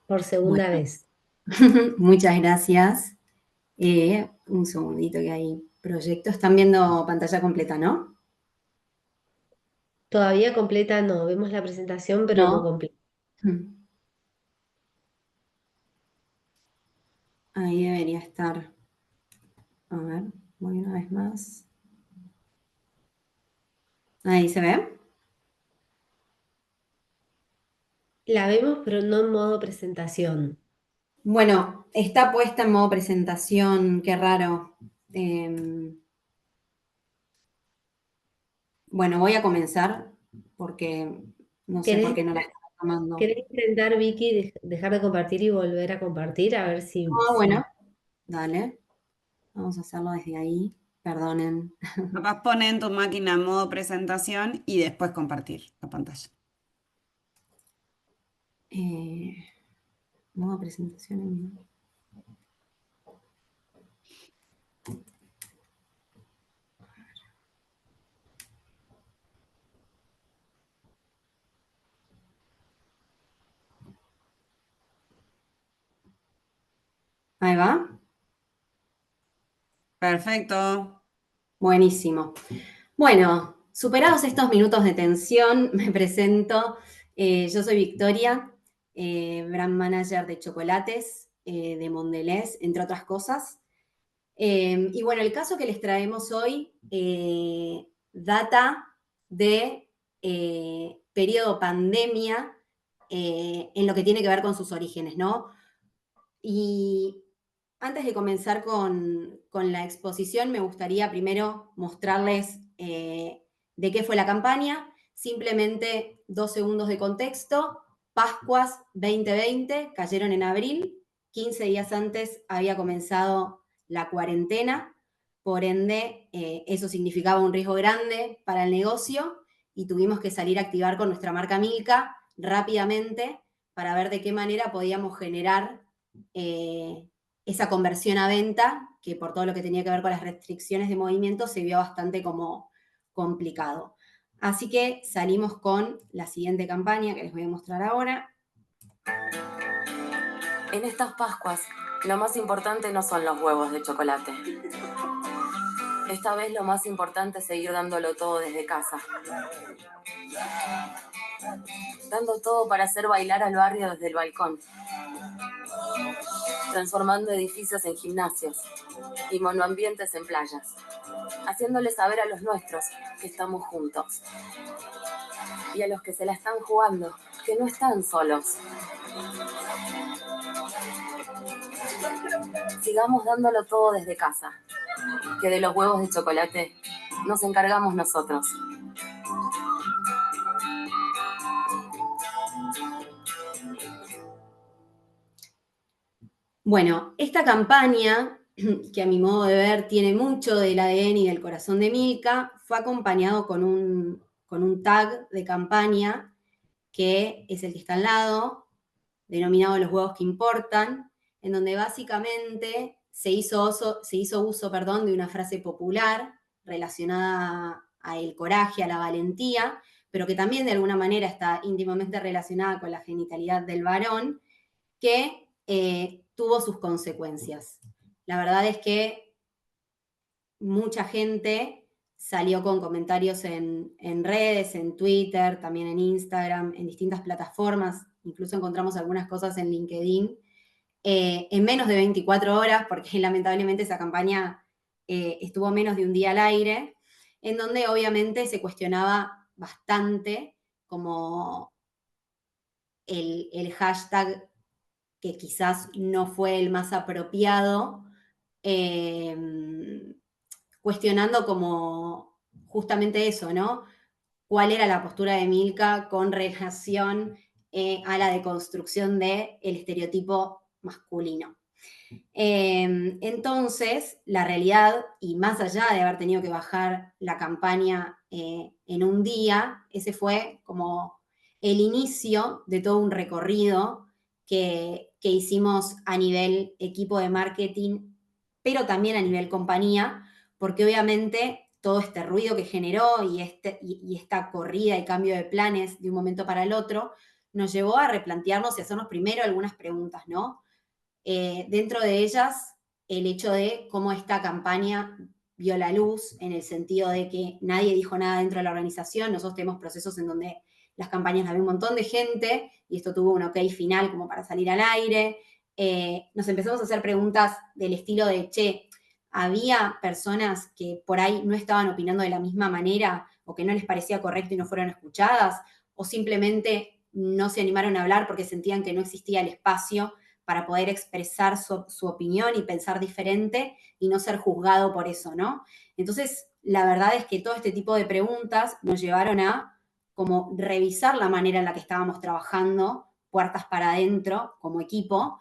por segunda Bueno, vez. muchas gracias. Un segundito que hay proyecto. Están viendo pantalla completa, ¿no? Todavía completa no, vemos la presentación, pero no No. completa. Ahí debería estar. A ver, voy una vez más. Ahí se ve. La vemos, pero no en modo presentación. Bueno, está puesta en modo presentación, qué raro. Bueno, voy a comenzar porque no sé por ¿Querés, qué no la está tomando. querés intentar, Vicky, dejar de compartir y volver a compartir? A ver si... Ah, bueno, dale. Vamos a hacerlo desde ahí. Perdonen. Capaz poner en tu máquina en modo presentación y después compartir la pantalla. Modo presentación en... Ahí va. Perfecto. Buenísimo. Bueno, superados estos minutos de tensión, me presento. Yo soy Victoria, brand manager de chocolates de Mondelez, entre otras cosas. Y bueno, el caso que les traemos hoy data de periodo pandemia en lo que tiene que ver con sus orígenes, ¿no? Y antes de comenzar con la exposición, me gustaría primero mostrarles de qué fue la campaña. Simplemente 2 segundos de contexto. Pascuas 2020 cayeron en abril. 15 días antes había comenzado la cuarentena. Por ende, eso significaba un riesgo grande para el negocio y tuvimos que salir a activar con nuestra marca Milka rápidamente para ver de qué manera podíamos generar esa conversión a venta, que por todo lo que tenía que ver con las restricciones de movimiento se vio bastante como complicado. Así que salimos con la siguiente campaña que les voy a mostrar ahora. En estas Pascuas, lo más importante no son los huevos de chocolate. Esta vez lo más importante es seguir dándolo todo desde casa. Dando todo para hacer bailar al barrio desde el balcón. Transformando edificios en gimnasios y monoambientes en playas. Haciéndoles saber a los nuestros que estamos juntos. Y a los que se la están jugando, que no están solos. Sigamos dándolo todo desde casa, que de los huevos de chocolate nos encargamos nosotros. Bueno, esta campaña, que a mi modo de ver tiene mucho del ADN y del corazón de Milka, fue acompañado con un tag de campaña que es el que está al lado, denominado Los huevos que importan, en donde básicamente se hizo uso de una frase popular relacionada al coraje, a la valentía, pero que también de alguna manera está íntimamente relacionada con la genitalidad del varón, que tuvo sus consecuencias. La verdad es que mucha gente salió con comentarios en redes, en Twitter, también en Instagram, en distintas plataformas, incluso encontramos algunas cosas en LinkedIn, en menos de 24 horas, porque lamentablemente esa campaña estuvo menos de un día al aire, en donde obviamente se cuestionaba bastante como el hashtag, que quizás no fue el más apropiado, cuestionando como justamente eso, ¿no? ¿Cuál era la postura de Milka con relación a la deconstrucción del estereotipo masculino? Entonces, la realidad, y más allá de haber tenido que bajar la campaña en un día, ese fue como el inicio de todo un recorrido que hicimos a nivel equipo de marketing, pero también a nivel compañía, porque obviamente todo este ruido que generó y esta corrida y cambio de planes de un momento para el otro nos llevó a replantearnos y hacernos primero algunas preguntas, ¿no? Dentro de ellas, el hecho de cómo esta campaña vio la luz, en el sentido de que nadie dijo nada dentro de la organización. Nosotros tenemos procesos en donde las campañas las ve un montón de gente y esto tuvo un ok final como para salir al aire. Nos empezamos a hacer preguntas del estilo de, che, había personas que por ahí no estaban opinando de la misma manera o que no les parecía correcto y no fueron escuchadas, o simplemente no se animaron a hablar porque sentían que no existía el espacio para poder expresar su opinión y pensar diferente y no ser juzgado por eso, ¿no? Entonces, la verdad es que todo este tipo de preguntas nos llevaron a como revisar la manera en la que estábamos trabajando, puertas para adentro, como equipo.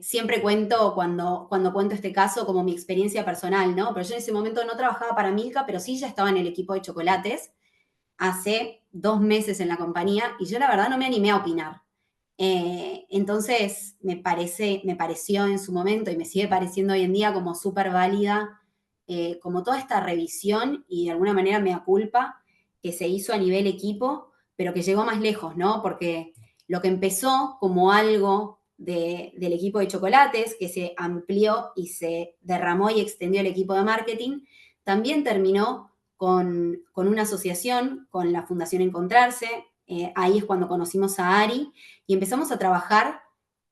Siempre cuento, cuando cuento este caso, como mi experiencia personal, ¿no? Pero yo en ese momento no trabajaba para Milka, pero sí ya estaba en el equipo de chocolates, hace 2 meses en la compañía, y yo la verdad no me animé a opinar. Entonces, me pareció en su momento y me sigue pareciendo hoy en día como súper válida, como toda esta revisión y de alguna manera mea culpa que se hizo a nivel equipo, pero que llegó más lejos, ¿no? Porque lo que empezó como algo del equipo de chocolates, que se amplió y se derramó y extendió el equipo de marketing, también terminó con una asociación, con la Fundación Encontrarse. Ahí es cuando conocimos a Ari y empezamos a trabajar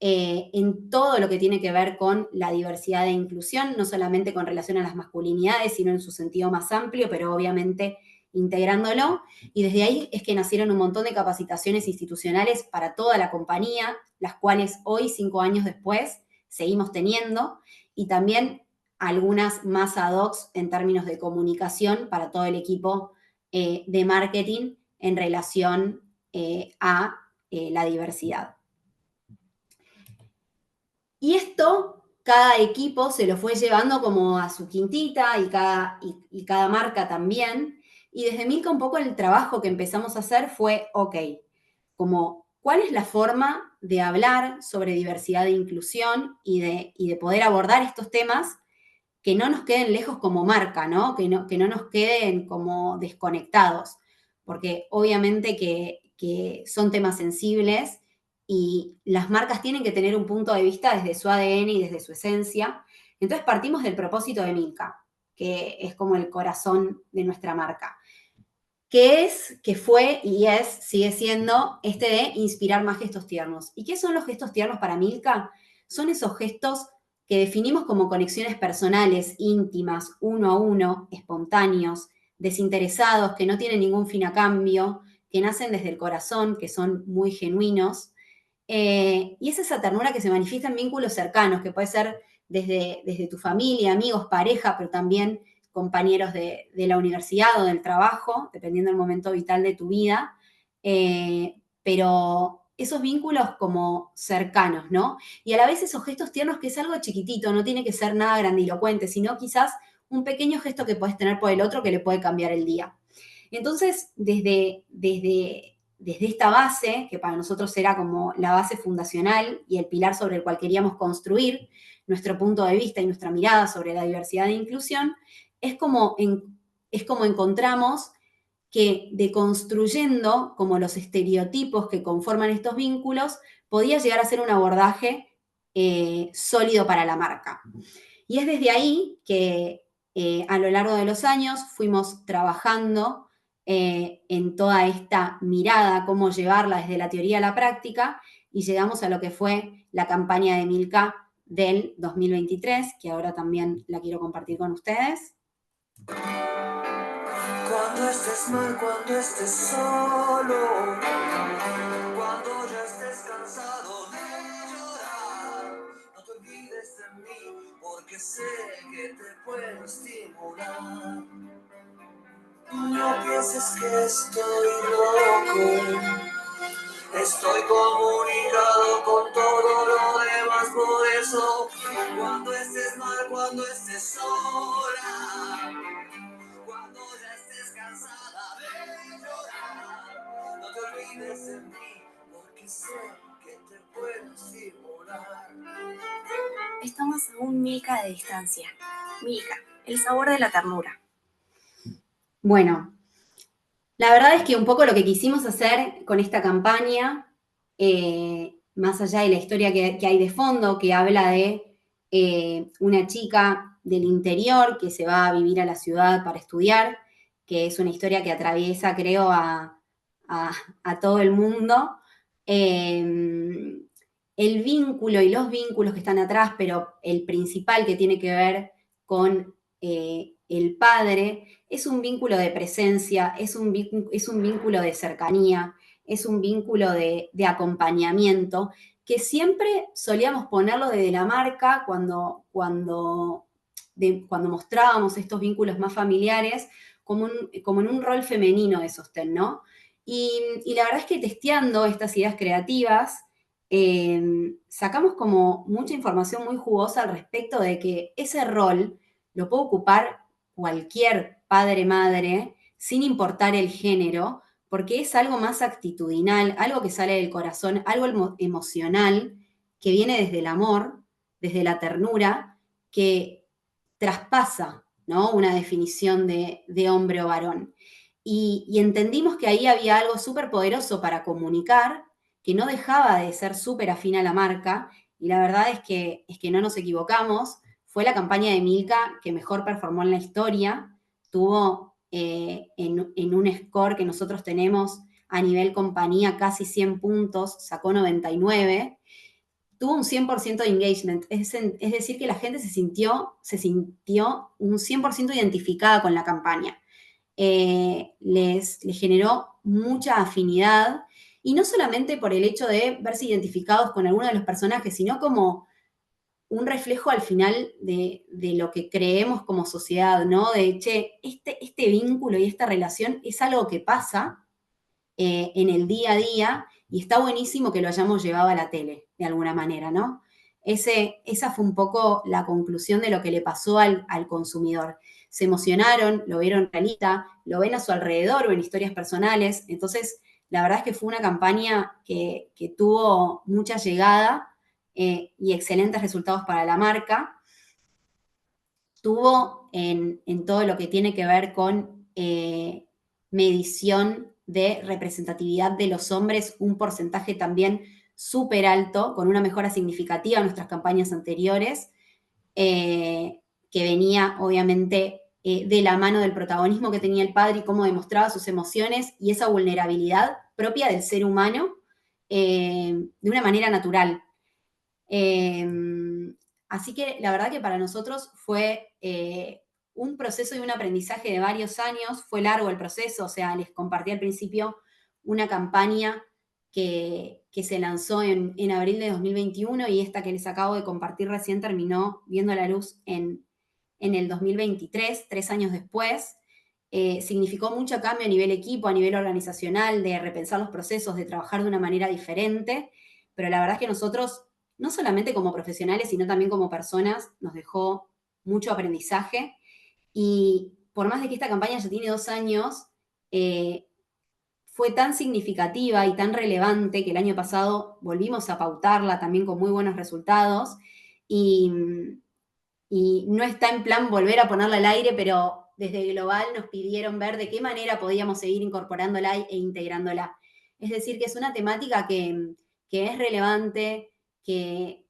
en todo lo que tiene que ver con la diversidad e inclusión, no solamente con relación a las masculinidades, sino en su sentido más amplio, pero obviamente integrándolo. Y desde ahí es que nacieron un montón de capacitaciones institucionales para toda la compañía, las cuales hoy, 5 años después, seguimos teniendo, y también algunas más ad hoc en términos de comunicación para todo el equipo de marketing en relación a la diversidad. Y esto, cada equipo se lo fue llevando como a su quintita y cada marca también. Y desde Milka un poco el trabajo que empezamos a hacer fue, ok, como ¿cuál es la forma de hablar sobre diversidad e inclusión y de poder abordar estos temas que no nos queden lejos como marca, ¿no? Que no nos queden como desconectados? Porque obviamente que son temas sensibles y las marcas tienen que tener un punto de vista desde su ADN y desde su esencia. Entonces partimos del propósito de Milka, que es como el corazón de nuestra marca, que fue y sigue siendo de inspirar más gestos tiernos. ¿Y qué son los gestos tiernos para Milka? Son esos gestos que definimos como conexiones personales, íntimas, uno a uno, espontáneos, desinteresados, que no tienen ningún fin a cambio, que nacen desde el corazón, que son muy genuinos. Y es esa ternura que se manifiesta en vínculos cercanos, que puede ser desde tu familia, amigos, pareja, pero también compañeros de la universidad o del trabajo, dependiendo del momento vital de tu vida. Pero esos vínculos como cercanos, ¿no? Y a la vez esos gestos tiernos, que es algo chiquitito, no tiene que ser nada grandilocuente, sino quizás un pequeño gesto que puedes tener por el otro que le puede cambiar el día. Entonces, desde esta base, que para nosotros era como la base fundacional y el pilar sobre el cual queríamos construir nuestro punto de vista y nuestra mirada sobre la diversidad e inclusión, es como encontramos que deconstruyendo como los estereotipos que conforman estos vínculos, podía llegar a ser un abordaje sólido para la marca. Y es desde ahí que a lo largo de los años fuimos trabajando en toda esta mirada, cómo llevarla desde la teoría a la práctica, y llegamos a lo que fue la campaña de Milka del 2023, que ahora también la quiero compartir con ustedes. Cuando estés mal, cuando estés solo, cuando ya estés cansado de llorar, no te olvides de mí, porque sé que te puedo estimular. No pienses que estoy loco, estoy comunicado con todo lo demás, por eso cuando estés mal, cuando estés sola, cuando ya estés cansada de llorar, no te olvides de mí, porque sé que te puedo estimular. Estamos a un Milka de distancia. Milka, el sabor de la ternura. Bueno, la verdad es que un poco lo que quisimos hacer con esta campaña, más allá de la historia que hay de fondo, que habla de una chica del interior que se va a vivir a la ciudad para estudiar, que es una historia que atraviesa, creo, a todo el mundo. El vínculo y los vínculos que están atrás, pero el principal que tiene que ver con el padre, es un vínculo de presencia, es un vínculo de cercanía, es un vínculo de acompañamiento, que siempre solíamos ponerlo desde la marca cuando mostrábamos estos vínculos más familiares, como en un rol femenino de sostén, ¿no? Y la verdad es que testeando estas ideas creativas, sacamos como mucha información muy jugosa al respecto de que ese rol lo puede ocupar cualquier padre, madre, sin importar el género, porque es algo más actitudinal, algo que sale del corazón, algo emocional, que viene desde el amor, desde la ternura, que traspasa, ¿no?, una definición de hombre o varón. Y entendimos que ahí había algo súper poderoso para comunicar, que no dejaba de ser súper afín a la marca, y la verdad es que no nos equivocamos. Fue la campaña de Milka que mejor performó en la historia, tuvo en un score que nosotros tenemos a nivel compañía casi 100 puntos, sacó 99, tuvo un 100% de engagement, es decir, que la gente se sintió un 100% identificada con la campaña. Les generó mucha afinidad, y no solamente por el hecho de verse identificados con alguno de los personajes, sino como un reflejo al final de lo que creemos como sociedad, ¿no? De, che, este vínculo y esta relación es algo que pasa en el día a día, y está buenísimo que lo hayamos llevado a la tele, de alguna manera, ¿no? Esa fue un poco la conclusión de lo que le pasó al consumidor. Se emocionaron, lo vieron realista, lo ven a su alrededor o en historias personales. Entonces, la verdad es que fue una campaña que tuvo mucha llegada y excelentes resultados para la marca. Tuvo en todo lo que tiene que ver con medición de representatividad de los hombres un porcentaje también súper alto, con una mejora significativa en nuestras campañas anteriores, que venía obviamente de la mano del protagonismo que tenía el padre y cómo demostraba sus emociones y esa vulnerabilidad propia del ser humano de una manera natural. Así que la verdad que para nosotros fue un proceso y un aprendizaje de varios años, fue largo el proceso, o sea, les compartí al principio una campaña que se lanzó en abril de 2021 y esta que les acabo de compartir recién terminó viendo la luz en el 2023, 3 años después. Significó mucho cambio a nivel equipo, a nivel organizacional, de repensar los procesos, de trabajar de una manera diferente, pero la verdad es que nosotros, no solamente como profesionales, sino también como personas, nos dejó mucho aprendizaje y por más de que esta campaña ya tiene 2 años, fue tan significativa y tan relevante que el año pasado volvimos a pautarla también con muy buenos resultados y, y no está en plan volver a ponerla al aire, pero desde Global nos pidieron ver de qué manera podíamos seguir incorporándola e integrándola. Es decir, que es una temática que es relevante, que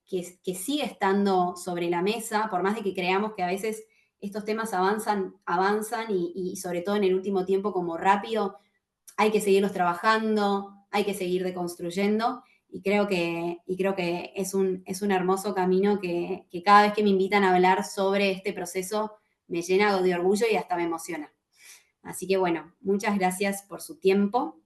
sigue estando sobre la mesa, por más de que creamos que a veces estos temas avanzan y sobre todo en el último tiempo como rápido, hay que seguirlos trabajando, hay que seguir deconstruyendo y creo que es un hermoso camino que cada vez que me invitan a hablar sobre este proceso me llena de orgullo y hasta me emociona. Así que bueno, muchas gracias por su tiempo.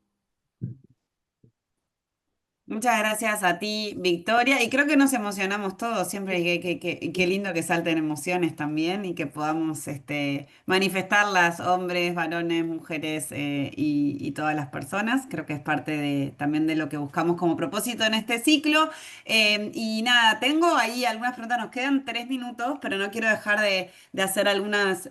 Muchas gracias a ti, Victoria. Y creo que nos emocionamos todos siempre. Qué lindo que salten emociones también y que podamos manifestarlas, hombres, varones, mujeres y todas las personas. Creo que es parte también de lo que buscamos como propósito en este ciclo. Y nada, tengo ahí algunas preguntas. Nos quedan 3 minutos, pero no quiero dejar de hacer algunas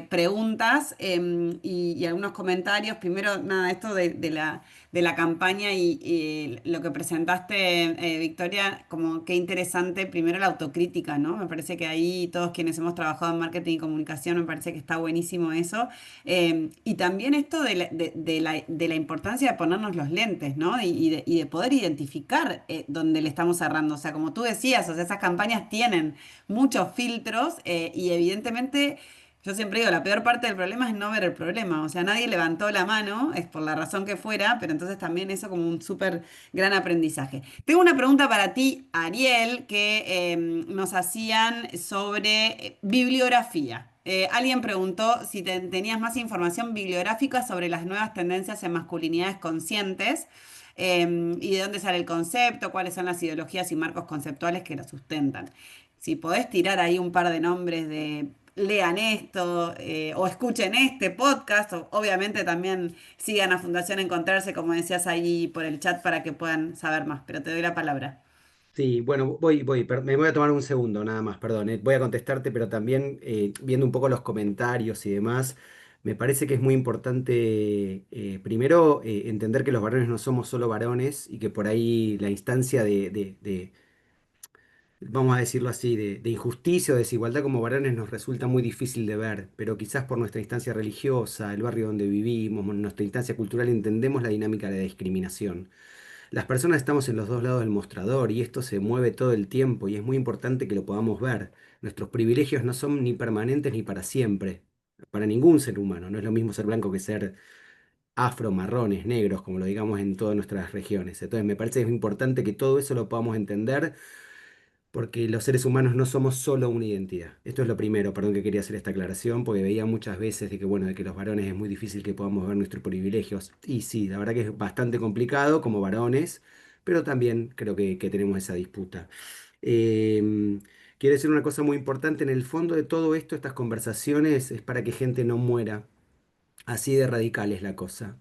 preguntas y algunos comentarios. Primero, nada, esto de la campaña y lo que presentaste, Victoria, como qué interesante, primero la autocrítica, ¿no? Me parece que ahí todos quienes hemos trabajado en marketing y comunicación, me parece que está buenísimo eso. Y también esto de la importancia de ponernos los lentes, ¿no? Y de poder identificar dónde le estamos cerrando. O sea, como tú decías, o sea, esas campañas tienen muchos filtros y evidentemente... Yo siempre digo, la peor parte del problema es no ver el problema. O sea, nadie levantó la mano, es por la razón que fuera, pero entonces también eso como un súper gran aprendizaje. Tengo una pregunta para ti, Ariel, que nos hacían sobre bibliografía. Alguien preguntó si tenías más información bibliográfica sobre las nuevas tendencias en masculinidades conscientes y de dónde sale el concepto, cuáles son las ideologías y marcos conceptuales que lo sustentan. Si podés tirar ahí un par de nombres de lean esto o escuchen este podcast, o obviamente también sigan a Fundación Encontrarse, como decías ahí por el chat, para que puedan saber más, pero te doy la palabra. Sí, bueno, me voy a tomar un segundo nada más, perdón, voy a contestarte, pero también viendo un poco los comentarios y demás, me parece que es muy importante, primero, entender que los varones no somos solo varones y que por ahí la instancia vamos a decirlo así, de injusticia o desigualdad como varones nos resulta muy difícil de ver, pero quizás por nuestra instancia religiosa, el barrio donde vivimos, nuestra instancia cultural, entendemos la dinámica de la discriminación. Las personas estamos en los dos lados del mostrador y esto se mueve todo el tiempo y es muy importante que lo podamos ver. Nuestros privilegios no son ni permanentes ni para siempre, para ningún ser humano. No es lo mismo ser blanco que ser afro, marrones, negros, como lo digamos en todas nuestras regiones. Entonces me parece que es importante que todo eso lo podamos entender porque los seres humanos no somos solo una identidad. Esto es lo primero, perdón que quería hacer esta aclaración, porque veía muchas veces de que, bueno, de que los varones es muy difícil que podamos ver nuestros privilegios. Y sí, la verdad que es bastante complicado como varones, pero también creo que tenemos esa disputa. Em, Quiero decir una cosa muy importante, en el fondo de todo esto, estas conversaciones es para que gente no muera. Así de radical es la cosa.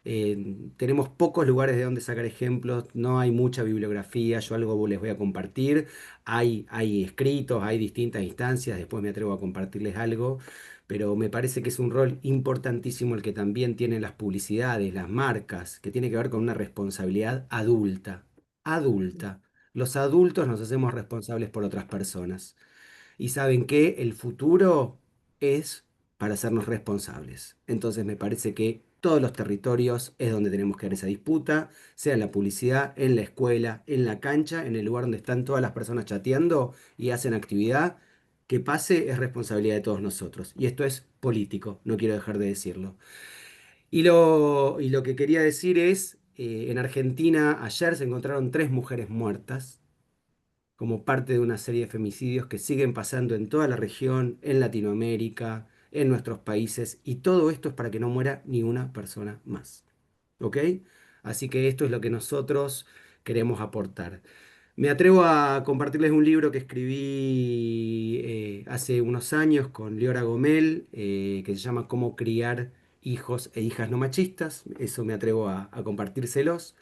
Tenemos pocos lugares de donde sacar ejemplos, no hay mucha bibliografía, yo algo les voy a compartir, hay escritos, hay distintas instancias, después me atrevo a compartirles algo, pero me parece que es un rol importantísimo el que también tienen las publicidades, las marcas, que tiene que ver con una responsabilidad adulta, adulta. Los adultos nos hacemos responsables por otras personas. Y saben que el futuro es para hacernos responsables. Entonces me parece que todos los territorios es donde tenemos que dar esa disputa, sea en la publicidad, en la escuela, en la cancha, en el lugar donde están todas las personas chateando y hacen actividad. Que pase es responsabilidad de todos nosotros. Y esto es político, no quiero dejar de decirlo. Y lo que quería decir es, en Argentina ayer se encontraron 3 mujeres muertas como parte de una serie de femicidios que siguen pasando en toda la región, en Latinoamérica, en nuestros países, y todo esto es para que no muera ni una persona más. ¿Ok? Así que esto es lo que nosotros queremos aportar. Me atrevo a compartirles un libro que escribí hace unos años con Leora Gomel, que se llama Cómo criar hijos e hijas no machistas. Eso me atrevo a compartírselos.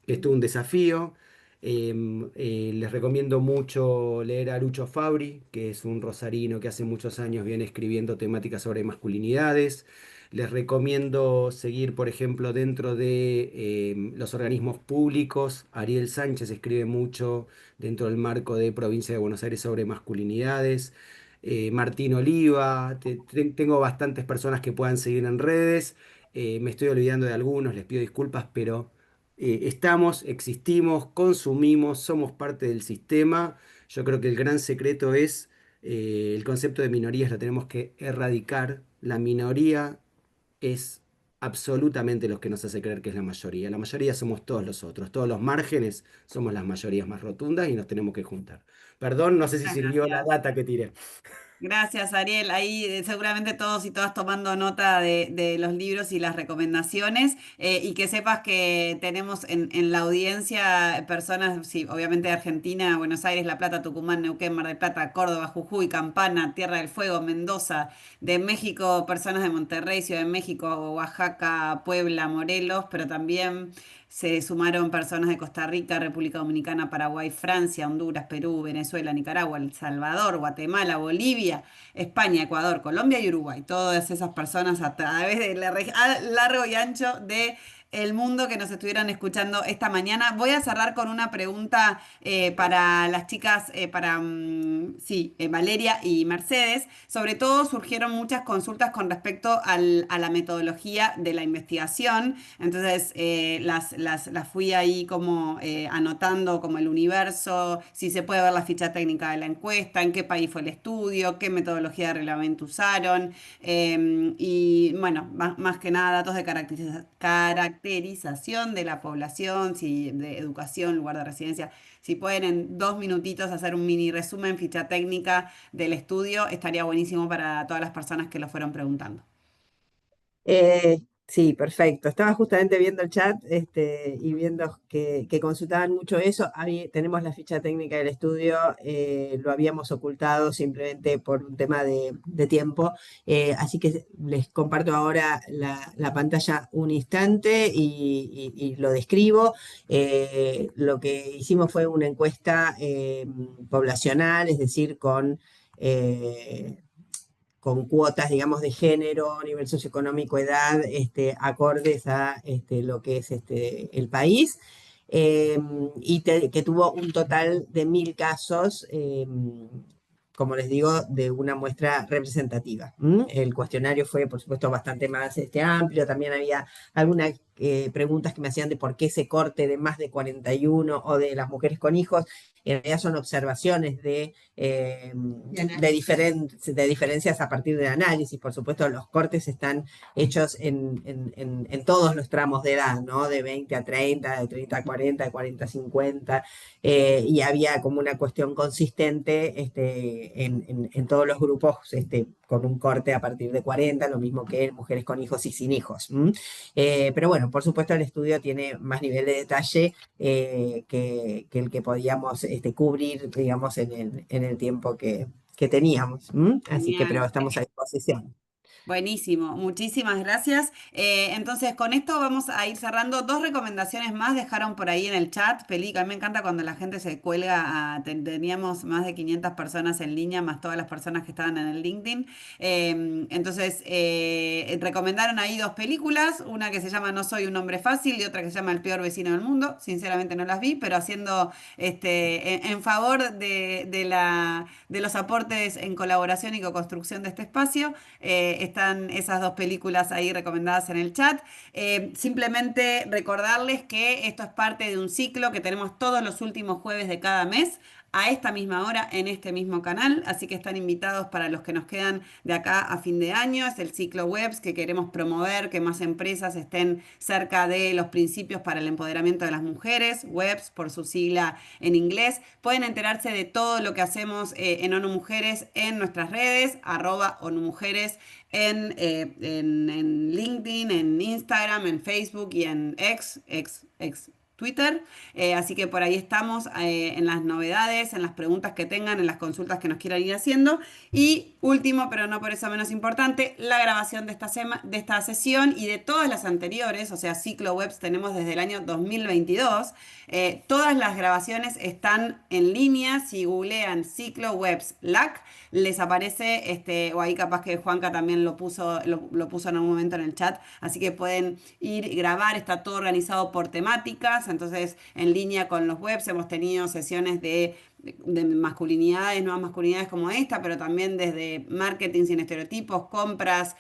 Esto es un desafío. Les recomiendo mucho leer a Lucho Fabri, que es un rosarino que hace muchos años viene escribiendo temáticas sobre masculinidades. Les recomiendo seguir, por ejemplo, dentro de los organismos públicos. Ariel Sánchez escribe mucho dentro del marco de Provincia de Buenos Aires sobre masculinidades. Martín Oliva, tengo bastantes personas que puedan seguir en redes. Me estoy olvidando de algunos, les pido disculpas, pero estamos, existimos, consumimos, somos parte del sistema. Yo creo que el gran secreto es el concepto de minorías, lo tenemos que erradicar. La minoría es absolutamente lo que nos hace creer que es la mayoría. La mayoría somos todos los otros, todos los márgenes somos las mayorías más rotundas y nos tenemos que juntar. Perdón, no sé si Muchas sirvió la gracias. data que tiré. Gracias, Ariel. Ahí seguramente todos y todas tomando nota de los libros y las recomendaciones. Y que sepas que tenemos en la audiencia personas, sí, obviamente de Argentina, Buenos Aires, La Plata, Tucumán, Neuquén, Mar del Plata, Córdoba, Jujuy, Campana, Tierra del Fuego, Mendoza, de México, personas de Monterrey, Ciudad de México, Oaxaca, Puebla, Morelos, pero también se sumaron personas de Costa Rica, República Dominicana, Paraguay, Francia, Honduras, Perú, Venezuela, Nicaragua, El Salvador, Guatemala, Bolivia, España, Ecuador, Colombia y Uruguay. Todas esas personas a través de largo y ancho de el mundo que nos estuvieron escuchando esta mañana. Voy a cerrar con una pregunta para las chicas, sí, Valeria y Mercedes. Sobre todo surgieron muchas consultas con respecto a la metodología de la investigación. Entonces las fui ahí como anotando como el universo, si se puede ver la ficha técnica de la encuesta, en qué país fue el estudio, qué metodología de relevamiento usaron. Y bueno, más que nada datos de caracterización de la población, si, de educación, lugar de residencia. Si pueden en 2 minutitos hacer un mini resumen, ficha técnica del estudio, estaría buenísimo para todas las personas que lo fueron preguntando. Sí, perfecto. Estaba justamente viendo el chat y viendo que consultaban mucho eso. Ahí tenemos la ficha técnica del estudio, lo habíamos ocultado simplemente por un tema de tiempo. Así que les comparto ahora la pantalla un instante y lo describo. Lo que hicimos fue una encuesta poblacional, es decir, con cuotas, digamos, de género, nivel socioeconómico, edad, acordes a lo que es el país, que tuvo un total de 1000 casos, como les digo, de una muestra representativa. El cuestionario fue, por supuesto, bastante más amplio. También había algunas preguntas que me hacían de por qué ese corte de más de 41 o de las mujeres con hijos. En realidad son observaciones de diferencias a partir del análisis. Por supuesto, los cortes están hechos en todos los tramos de edad, ¿no? De 20 a 30, de 30 a 40, de 40 a 50, y había como una cuestión consistente en todos los grupos, con un corte a partir de 40, lo mismo que en mujeres con hijos y sin hijos. Pero bueno, por supuesto el estudio tiene más nivel de detalle que el que podíamos cubrir, digamos, en el tiempo que teníamos. Así que, pero Genial. estamos a disposición. Buenísimo, muchísimas gracias. Entonces, con esto vamos a ir cerrando. Dos recomendaciones más dejaron por ahí en el chat. Pelica, a mí me encanta cuando la gente se cuelga. Teníamos más de 500 personas en línea, más todas las personas que estaban en el LinkedIn. Entonces, recomendaron ahí dos películas, una que se llama No soy un hombre fácil y otra que se llama El peor vecino del mundo. Sinceramente no las vi, pero haciendo en favor de los aportes en colaboración y co-construcción de este espacio. Están esas dos películas ahí recomendadas en el chat. Simplemente recordarles que esto es parte de un ciclo que tenemos todos los últimos jueves de cada mes, a esta misma hora en este mismo canal, así que están invitados para los que nos quedan de acá a fin de año. Es el ciclo Webs que queremos promover, que más empresas estén cerca de los principios para el empoderamiento de las mujeres, Webs por su sigla en inglés. Pueden enterarse de todo lo que hacemos en ONU Mujeres en nuestras redes, @ONUMujeres, en LinkedIn, en Instagram, en Facebook y en ex Twitter. Así que por ahí estamos en las novedades, en las preguntas que tengan, en las consultas que nos quieran ir haciendo. Y último, pero no por eso menos importante, la grabación de de esta sesión y de todas las anteriores, o sea, Ciclo Webs tenemos desde el año 2022. Todas las grabaciones están en línea. Si googlean Ciclo Webs LAC, les aparece, o ahí capaz que Juanca también lo puso en algún momento en el chat, así que pueden ir y grabar. Está todo organizado por temáticas, entonces en línea con los webs hemos tenido sesiones de masculinidades, nuevas masculinidades como esta, pero también desde marketing sin estereotipos, compras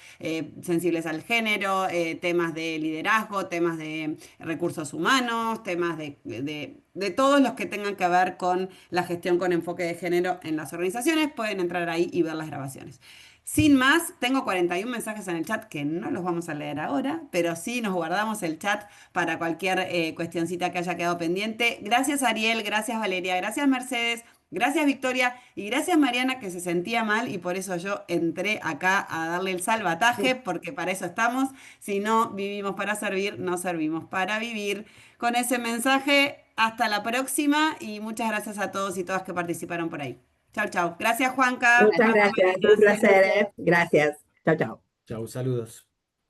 sensibles al género, temas de liderazgo, temas de recursos humanos, temas de todos los que tengan que ver con la gestión con enfoque de género en las organizaciones. Pueden entrar ahí y ver las grabaciones. Sin más, tengo 41 mensajes en el chat que no los vamos a leer ahora, pero sí nos guardamos el chat para cualquier cuestioncita que haya quedado pendiente. Gracias Ariel, gracias Valeria, gracias Mercedes, gracias Victoria y gracias Mariana, que se sentía mal y por eso yo entré acá a darle el salvataje, porque para eso estamos. Si no vivimos para servir, no servimos para vivir. Con ese mensaje, hasta la próxima y muchas gracias a todos y todas que participaron por ahí. Chau, chau. Gracias, Juanca. Muchas gracias, un placer, ¿eh? Gracias. Chao, chao. Chau, saludos.